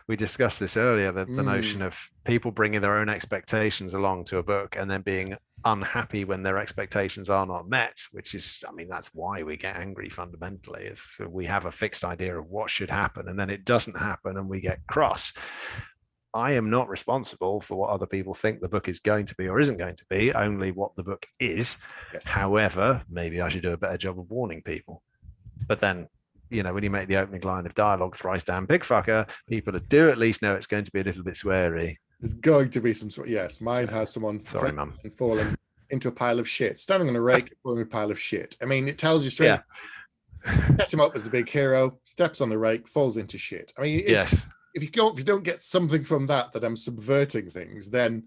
we discussed this earlier, the notion of people bringing their own expectations along to a book and then being unhappy when their expectations are not met, which is, I mean, that's why we get angry fundamentally. It's we have a fixed idea of what should happen, and then it doesn't happen and we get cross. I am not responsible for what other people think the book is going to be or isn't going to be, only what the book is. Yes. However, maybe I should do a better job of warning people. But then, when you make the opening line of dialogue, thrice damn big fucker, people do at least know it's going to be a little bit sweary. There's going to be some sort. Yes, mine has someone fallen into a pile of shit, standing on a rake, falling in a pile of shit. I mean, it tells you straight. Yeah. Set him up as the big hero, steps on the rake, falls into shit. I mean, if you don't get something from that I'm subverting things, then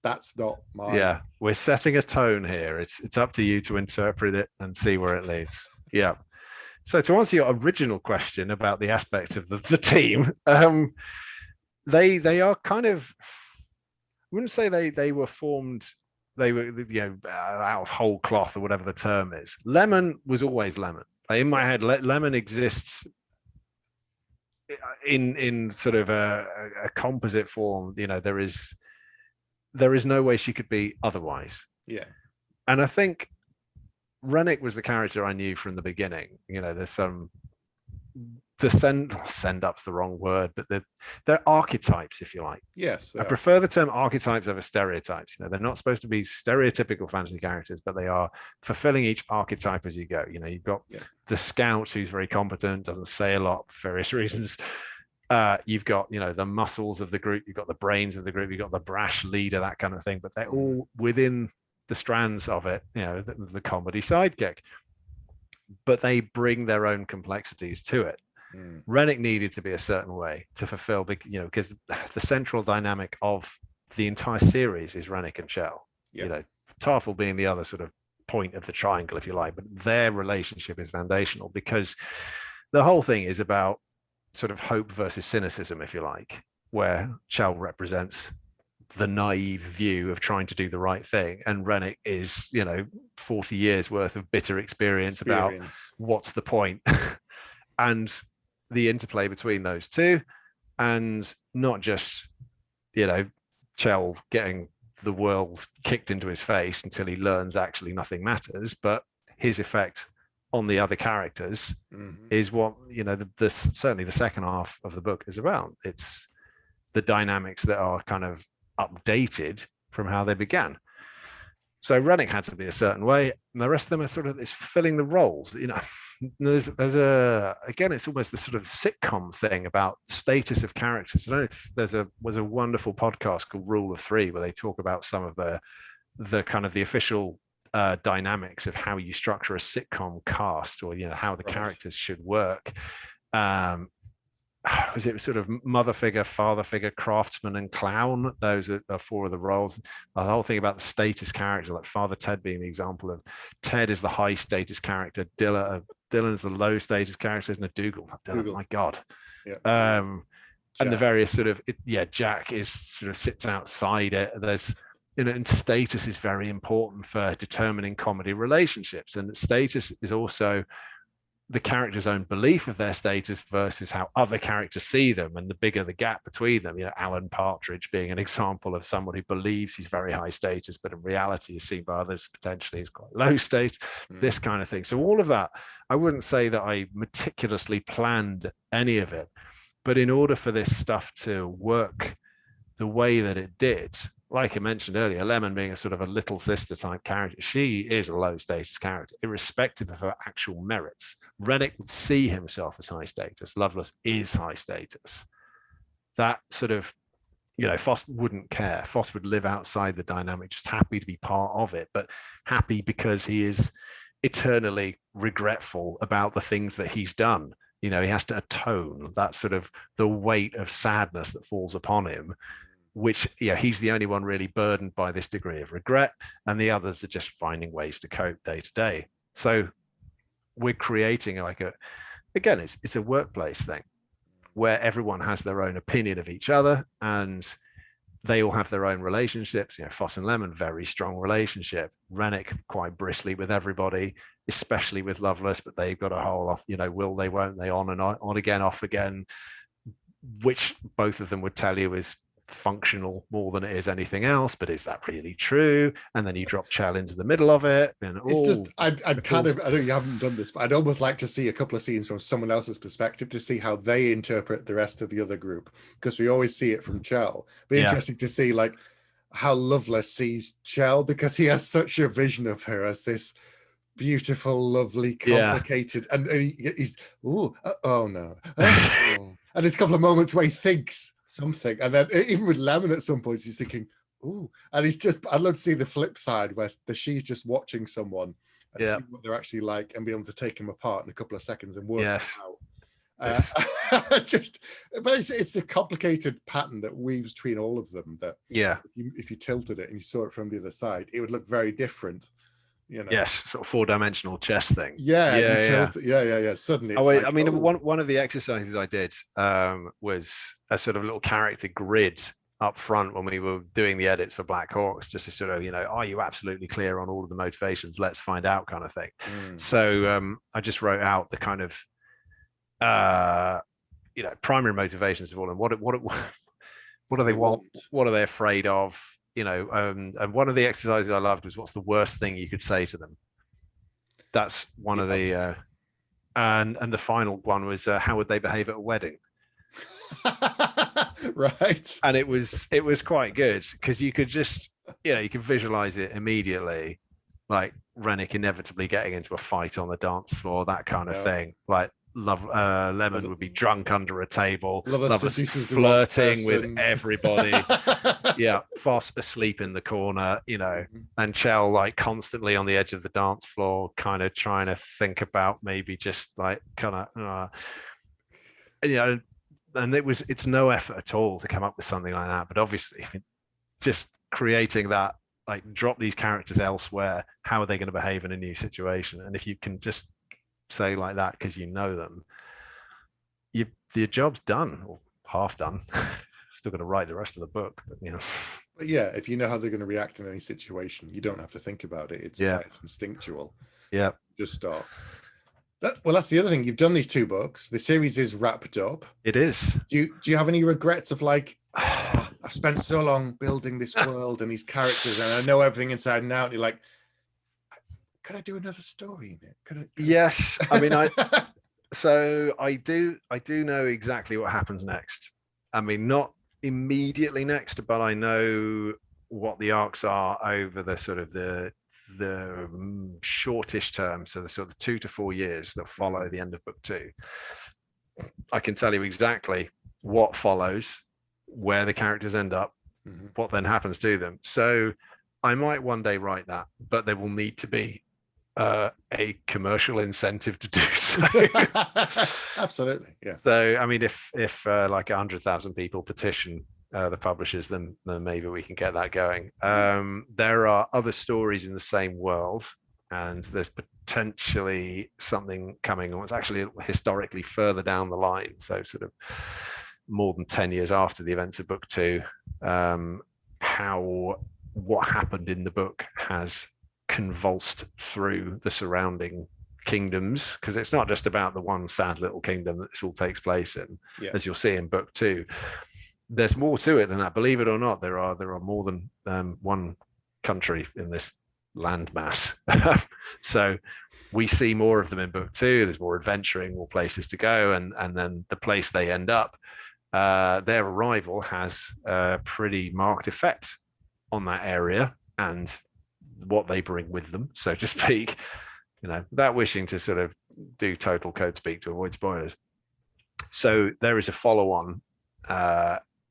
that's not mine. Yeah, we're setting a tone here. It's up to you to interpret it and see where it leads. Yeah. So to answer your original question about the aspect of the team, they are kind of, I wouldn't say they were formed, they were out of whole cloth or whatever the term is. Lemon was always Lemon. In my head, Lemon exists in sort of a composite form. There is no way she could be otherwise. Yeah. And I think Rennick was the character I knew from the beginning. There's some send up's the wrong word, but they're archetypes, if you like. Yes. I prefer the term archetypes over stereotypes. They're not supposed to be stereotypical fantasy characters, but they are fulfilling each archetype as you go. You've got the scout who's very competent, doesn't say a lot for various reasons. You've got, the muscles of the group, you've got the brains of the group, you've got the brash leader, that kind of thing, but they're all within the strands of it, the comedy sidekick, but they bring their own complexities to it. Rennick needed to be a certain way to fulfill, because the central dynamic of the entire series is Rennick and Shell. Tarful being the other sort of point of the triangle, if you like, but their relationship is foundational, because the whole thing is about sort of hope versus cynicism, if you like, where Shell represents the naive view of trying to do the right thing, and Rennick is 40 years worth of bitter experience about what's the point. And the interplay between those two, and not just, Chell getting the world kicked into his face until he learns actually nothing matters, but his effect on the other characters is what, certainly the second half of the book is about. It's the dynamics that are kind of updated from how they began. So Rennick had to be a certain way, and the rest of them are sort of, it's filling the roles. There's again, it's almost the sort of sitcom thing about status of characters. I don't know if was a wonderful podcast called Rule of Three, where they talk about some of the kind of the official dynamics of how you structure a sitcom cast, or how the characters should work. Was it sort of mother figure, father figure, craftsman, and clown? Those are four of the roles. The whole thing about the status character, like Father Ted being the example of, Ted is the high status character, Dylan's the low status character, isn't it? Dougal. My God. Yeah. And the various sort of, Jack is sort of sits outside it. There's, and status is very important for determining comedy relationships. And status is also the character's own belief of their status versus how other characters see them, and the bigger the gap between them. Alan Partridge being an example of someone who believes he's very high status, but in reality is seen by others potentially as quite low status, this kind of thing. So all of that, I wouldn't say that I meticulously planned any of it, but in order for this stuff to work the way that it did, like I mentioned earlier, Lemon being a sort of a little sister type character, she is a low status character, irrespective of her actual merits. Rennick would see himself as high status. Lovelace is high status. That sort of, Foster wouldn't care. Foster would live outside the dynamic, just happy to be part of it, but happy because he is eternally regretful about the things that he's done. He has to atone. That's sort of the weight of sadness that falls upon him, which he's the only one really burdened by this degree of regret, and the others are just finding ways to cope day to day. So we're creating it's a workplace thing where everyone has their own opinion of each other, and they all have their own relationships. Foss and Lemon, very strong relationship. Rennick quite bristly with everybody, especially with Lovelace, but they've got a whole off, will they, won't they, on and on again, off again, which both of them would tell you is functional more than it is anything else. But is that really true? And then you drop Chell into the middle of it, and it's just I know you haven't done this, but I'd almost like to see a couple of scenes from someone else's perspective to see how they interpret the rest of the other group, because we always see it from Chell. Be interesting to see like how Lovelace sees Chell, because he has such a vision of her as this beautiful, lovely, complicated, and he's oh no, and there's a couple of moments where he thinks something, and then even with Lemon at some points he's thinking ooh, and he's just, I'd love to see the flip side where she's just watching someone and see what they're actually like, and be able to take them apart in a couple of seconds and work it out. But it's the complicated pattern that weaves between all of them that if you tilted it and you saw it from the other side, it would look very different. Yes, sort of four-dimensional chess thing. Suddenly one of the exercises I did was a sort of little character grid up front when we were doing the edits for Blackhawks, just to sort of, are you absolutely clear on all of the motivations? Let's find out, kind of thing. So I just wrote out the kind of primary motivations of all, and what do they want? What are they afraid of? And one of the exercises I loved was, what's the worst thing you could say to them? That's one of the and the final one was, how would they behave at a wedding? Right. And it was quite good, because you could just you can visualize it immediately, like Rennick inevitably getting into a fight on the dance floor, that kind of thing. Like Lemon would be drunk under a table, Lovelace flirting with everybody. Foss asleep in the corner, and Chell like constantly on the edge of the dance floor, kind of trying to think about maybe just like kind of and it's no effort at all to come up with something like that, but obviously just creating that, like, drop these characters elsewhere, how are they going to behave in a new situation? And if you can just say like that because you know them, your job's done, or half done. Still got to write the rest of the book, but But if you know how they're going to react in any situation, you don't have to think about it. It's instinctual. Just start. That's the other thing. You've done these 2 books. The series is wrapped up. It is. Do you have any regrets of like, I've spent so long building this world and these characters, and I know everything inside and out. And you're like, could I do another story in it? Yes. I mean, I do know exactly what happens next. I mean, not immediately next, but I know what the arcs are over the sort of the shortish term, so the sort of 2 to 4 years that follow the end of book 2. I can tell you exactly what follows, where the characters end up, what then happens to them. So I might one day write that, but there will need to be a commercial incentive to do so. Absolutely, yeah. So I mean, if like 100,000 people petition the publishers, then maybe we can get that going. There are other stories in the same world, and there's potentially something coming on. It's actually historically further down the line, so sort of more than 10 years after the events of book 2. What happened in the book has convulsed through the surrounding kingdoms, because it's not just about the one sad little kingdom that this all takes place in, as you'll see in book 2. There's more to it than that. Believe it or not, there are more than one country in this landmass. So we see more of them in book 2. There's more adventuring, more places to go, and then the place they end up, their arrival has a pretty marked effect on that area and what they bring with them, so to speak. Without wishing to sort of do total code speak to avoid spoilers. So there is a follow-on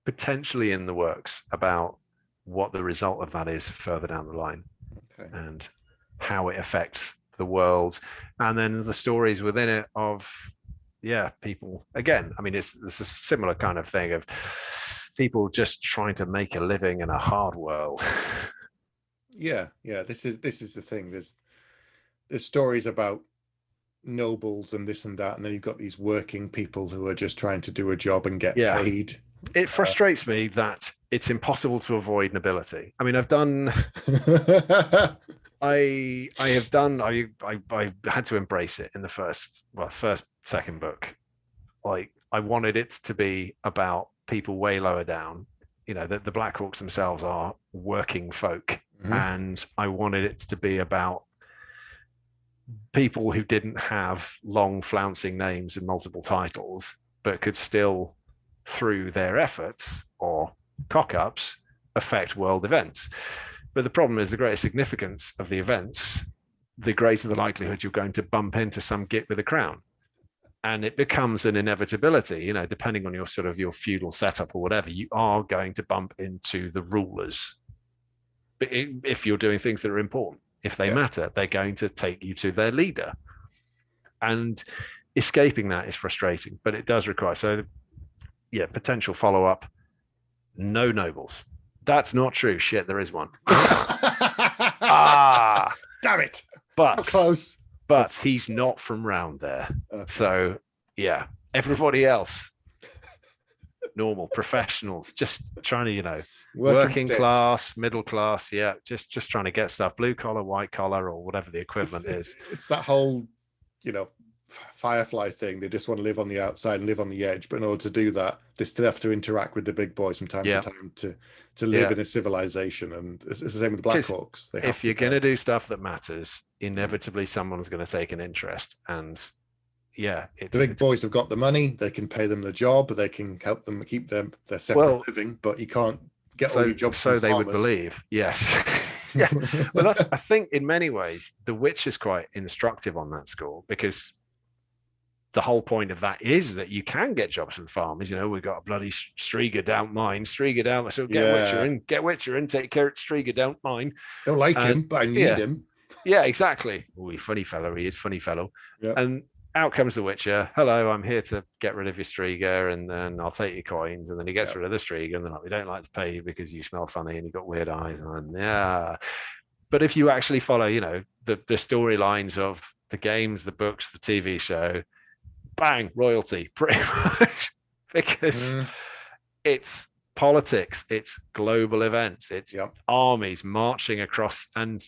potentially in the works about what the result of that is further down the line, and how it affects the world, and then the stories within it of people. Again, I mean, it's a similar kind of thing of people just trying to make a living in a hard world. This is the thing. There's stories about nobles and this and that, and then you've got these working people who are just trying to do a job and get paid. It frustrates me that it's impossible to avoid nobility. I mean, I've done I had to embrace it in the second book. Like, I wanted it to be about people way lower down. The Blackhawks themselves are working folk, and I wanted it to be about people who didn't have long flouncing names and multiple titles, but could still, through their efforts or cock-ups, affect world events. But the problem is, the greater significance of the events, the greater the likelihood you're going to bump into some git with a crown. And it becomes an inevitability, depending on your sort of your feudal setup or whatever, you are going to bump into the rulers. But if you're doing things that are important, if they matter, they're going to take you to their leader. And escaping that is frustrating, but it does require, potential follow-up, no nobles. That's not true. Shit, there is one. Damn it. But so close. But he's not from round there. Okay. So, everybody else, normal professionals, just trying to, working class, middle class, just trying to get stuff, blue collar, white collar, or whatever the equivalent is. It's that whole, Firefly thing. They just want to live on the outside and live on the edge, but in order to do that, they still have to interact with the big boys from time to time to live in a civilization. And it's the same with the Blackhawks. If you're going to do stuff that matters, inevitably someone's going to take an interest. And the big boys have got the money. They can pay them the job. They can help them keep their separate living, but you can't get all your jobs. So they would believe, yes. Well, I think in many ways, The Witch is quite instructive on that score, because the whole point of that is that you can get jobs from farmers. We've got a bloody Striga don't mind. Striga don't. So get Witcher in, take care of Striga don't mind. Don't like him, but I need him. Yeah, exactly. Oh, funny fellow. He is funny fellow. Yeah. And out comes the Witcher. Hello, I'm here to get rid of your Striga, and then I'll take your coins. And then he gets rid of the Striga, and then we don't like to pay you because you smell funny and you've got weird eyes. And but if you actually follow, the storylines of the games, the books, the TV show, bang, royalty, pretty much, because it's politics, it's global events, it's armies marching across, and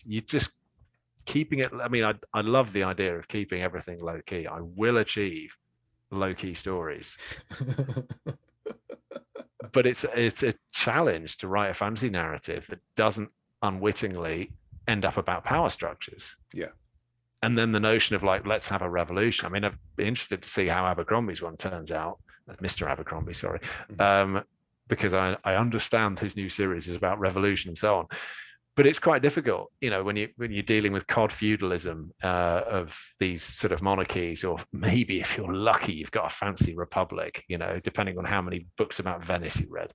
keeping it. I mean, I love the idea of keeping everything low key. I will achieve low key stories. But it's a challenge to write a fantasy narrative that doesn't unwittingly end up about power structures. Yeah. And then the notion of like, let's have a revolution. I mean, I'd be interested to see how Abercrombie's one turns out. Mr. Abercrombie, sorry. Because I understand his new series is about revolution and so on. But it's quite difficult, when you're dealing with cod feudalism of these sort of monarchies, or maybe if you're lucky, you've got a fancy republic, depending on how many books about Venice you read.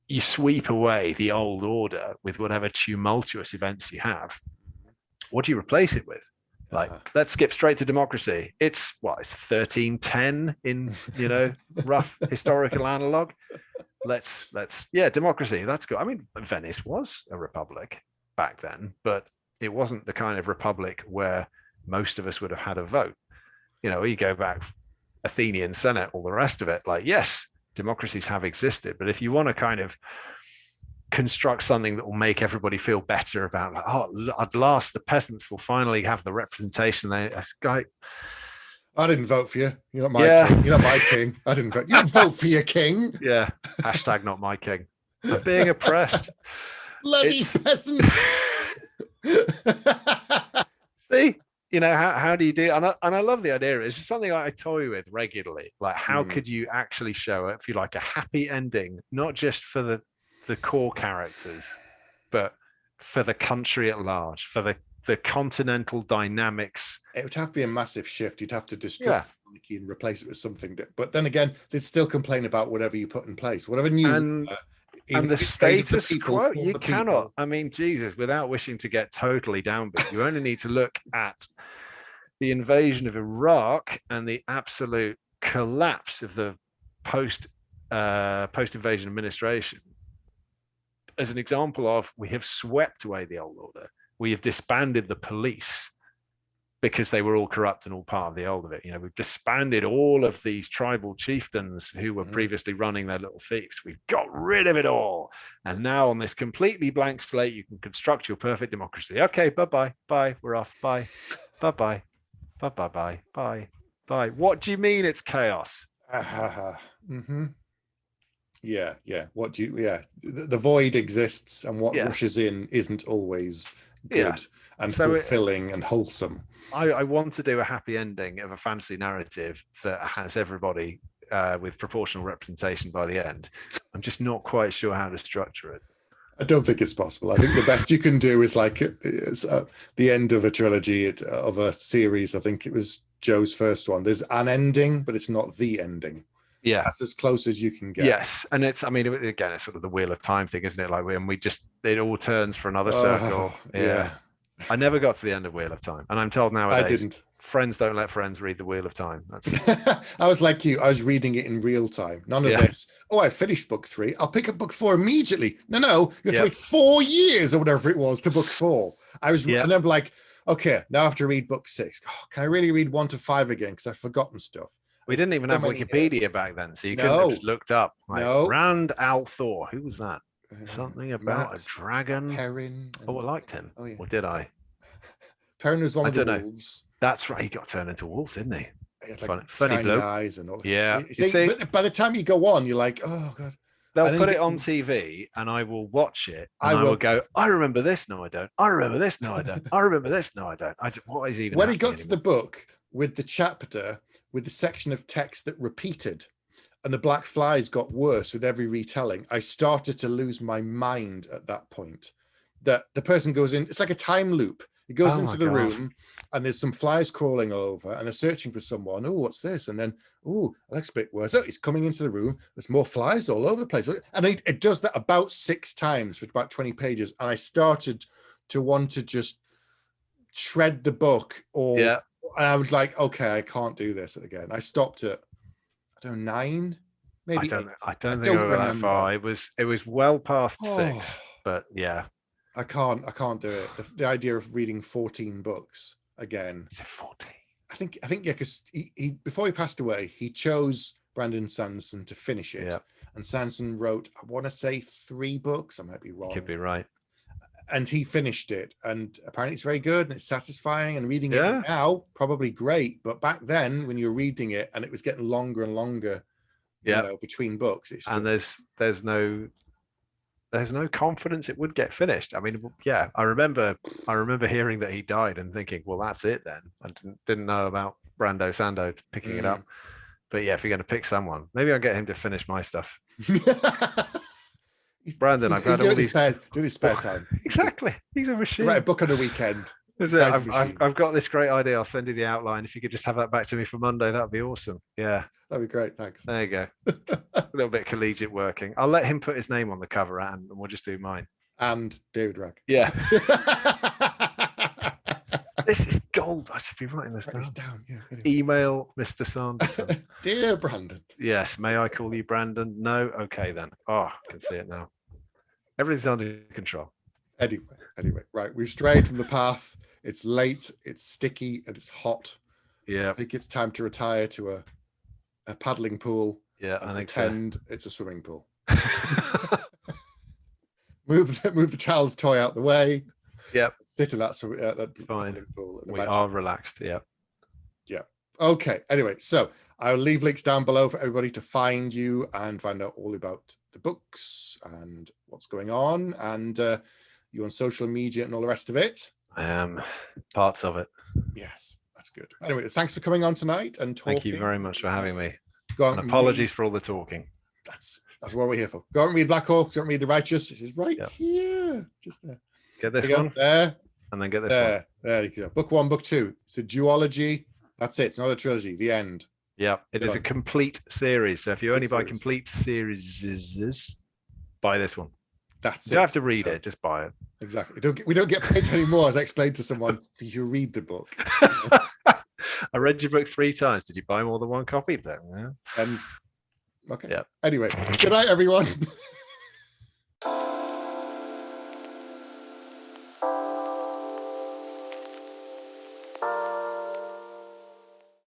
You sweep away the old order with whatever tumultuous events you have. What do you replace it with? Like, let's skip straight to democracy. It's 1310 in, rough historical analog. Let's democracy, that's good. I mean, Venice was a republic back then, but it wasn't the kind of republic where most of us would have had a vote. You go back, Athenian Senate, all the rest of it, like, yes, democracies have existed, but if you want to kind of construct something that will make everybody feel better about, like, at last the peasants will finally have the representation I didn't vote for you. You're not my king. You're not my king. I didn't vote. You didn't vote for your king. Yeah. Hashtag not my king. I'm being oppressed. Bloody peasant. See, how do you do? And I love the idea. It's something I toy with regularly. Like, how could you actually show it, if you like, a happy ending, not just for the core characters, but for the country at large, for the continental dynamics. It would have to be a massive shift. You'd have to destroy monarchy and replace it with something but then again, they'd still complain about whatever you put in place, whatever new and the status quo. You cannot, I mean, Jesus, without wishing to get totally downbeat, you only need to look at the invasion of Iraq and the absolute collapse of the post-invasion administration as an example of, we have swept away the old order. We have disbanded the police because they were all corrupt and all part of the old of it. We've disbanded all of these tribal chieftains who were previously running their little fiefs. We've got rid of it all. And now on this completely blank slate, you can construct your perfect democracy. Okay, bye-bye, bye, we're off, bye, bye-bye, bye-bye, bye, bye. What do you mean it's chaos? Yeah. What do you, the void exists, and what rushes in isn't always good and fulfilling and wholesome. I want to do a happy ending of a fantasy narrative that has everybody with proportional representation by the end. I'm just not quite sure how to structure it. I don't think it's possible. I think the best you can do is like the end of a trilogy, of a series. I think it was Joe's first one. There's an ending, but it's not the ending. Yeah, that's as close as you can get. Yes, and it's, I mean, again, it's sort of the wheel of time thing, isn't it? Like, it all turns for another circle. Yeah. I never got to the end of Wheel of Time, and I'm told nowadays I didn't. Friends don't let friends read the Wheel of Time. I was like you. I was reading it in real time. None of this. Oh, I finished book 3. I'll pick up book 4 immediately. No, you have to wait 4 years or whatever it was to book 4. I was, and then like, okay, now I have to read book 6. Oh, can I really read 1 to 5 again? Because I've forgotten stuff. We didn't even have Wikipedia back then, so you couldn't have just looked up. Like, Rand al'Thor. Who was that? Something about a dragon. Perrin. Oh, I liked him. Oh, yeah. Or did I? Perrin was one of the wolves. That's right. He got turned into a wolf, didn't he? He had like funny bloke. Eyes and all. Yeah. See, but by the time you go on, you're like, oh god. They'll put it on TV, and I will watch it. And I will go, I remember this. No, I don't. I remember this. No, I don't. I remember this. No, I don't. What is even? When he got to the book with the chapter with the section of text that repeated, and the black flies got worse with every retelling, I started to lose my mind at that point. That the person goes in, it's like a time loop. He goes into the room, and there's some flies crawling all over, and they're searching for someone. Oh, what's this? And then, oh, that's a bit worse. Oh, he's coming into the room. There's more flies all over the place. And it does that about 6 times for about 20 pages. And I started to want to just shred the book, and I was like, okay, I can't do this again. I stopped at, I don't know, 9, maybe. I don't think I went that far. It was well past 6, but yeah. I can't do it. The idea of reading 14 books again. Is it 14? I think yeah, because he before he passed away, he chose Brandon Sanderson to finish it. Yeah. And Sanderson wrote, I want to say 3 books. I might be wrong. You could be right. and he finished it, and apparently it's very good and it's satisfying, and reading it Yeah. now probably great, but back then when you were reading it and it was getting longer and longer, you Yeah. know, between books, it's And just... there's no confidence it would get finished. I mean, yeah, I remember hearing that he died and thinking, well, that's it then. I didn't know about Brando Sando picking it up. But yeah, if you're going to pick someone, maybe I'll get him to finish my stuff. Brandon, I've got all these... do his spare time. Exactly. He's a machine. Write a book on a weekend. I've got this great idea. I'll send you the outline. If you could just have that back to me for Monday, that'd be awesome. Yeah. That'd be great. Thanks. There you go. A little bit collegiate working. I'll let him put his name on the cover, and we'll just do mine. And David Wragg. Yeah. This is gold. I should be writing this down. Yeah. Email Mr. Sanderson. Dear Brandon. Yes. May I call you Brandon? No. Okay then. Oh, I can see it now. Everything's under control. Anyway, right. We've strayed from the path. It's late. It's sticky and it's hot. Yeah. I think it's time to retire to a paddling pool. Yeah, I think pretend it's a swimming pool. move the child's toy out the way. Yep. Sit in that fine. Pool. We are relaxed. Yeah. Yeah. Okay. Anyway, so I'll leave links down below for everybody to find you and find out all about the books and what's going on, and you on social media and all the rest of it. Parts of it. Yes, that's good. Anyway, thanks for coming on tonight and talking. Thank you very much for having me. And apologies for all the talking. That's what we're here for. Go and read Blackhawks. Go and read The Righteous. It is right here, just there. Get this one there, and then get this one. There you go. Book 1, book 2. It's a duology. That's it. It's not a trilogy. The end. Yeah, it is a complete series. So if you only buy complete series, buy this one. That's it. You don't have to read it. Just buy it. Exactly. We don't get paid anymore, as I explained to someone. You read the book. I read your book 3 times. Did you buy more than one copy then? Yeah. Okay. Yeah. Anyway, good night, everyone.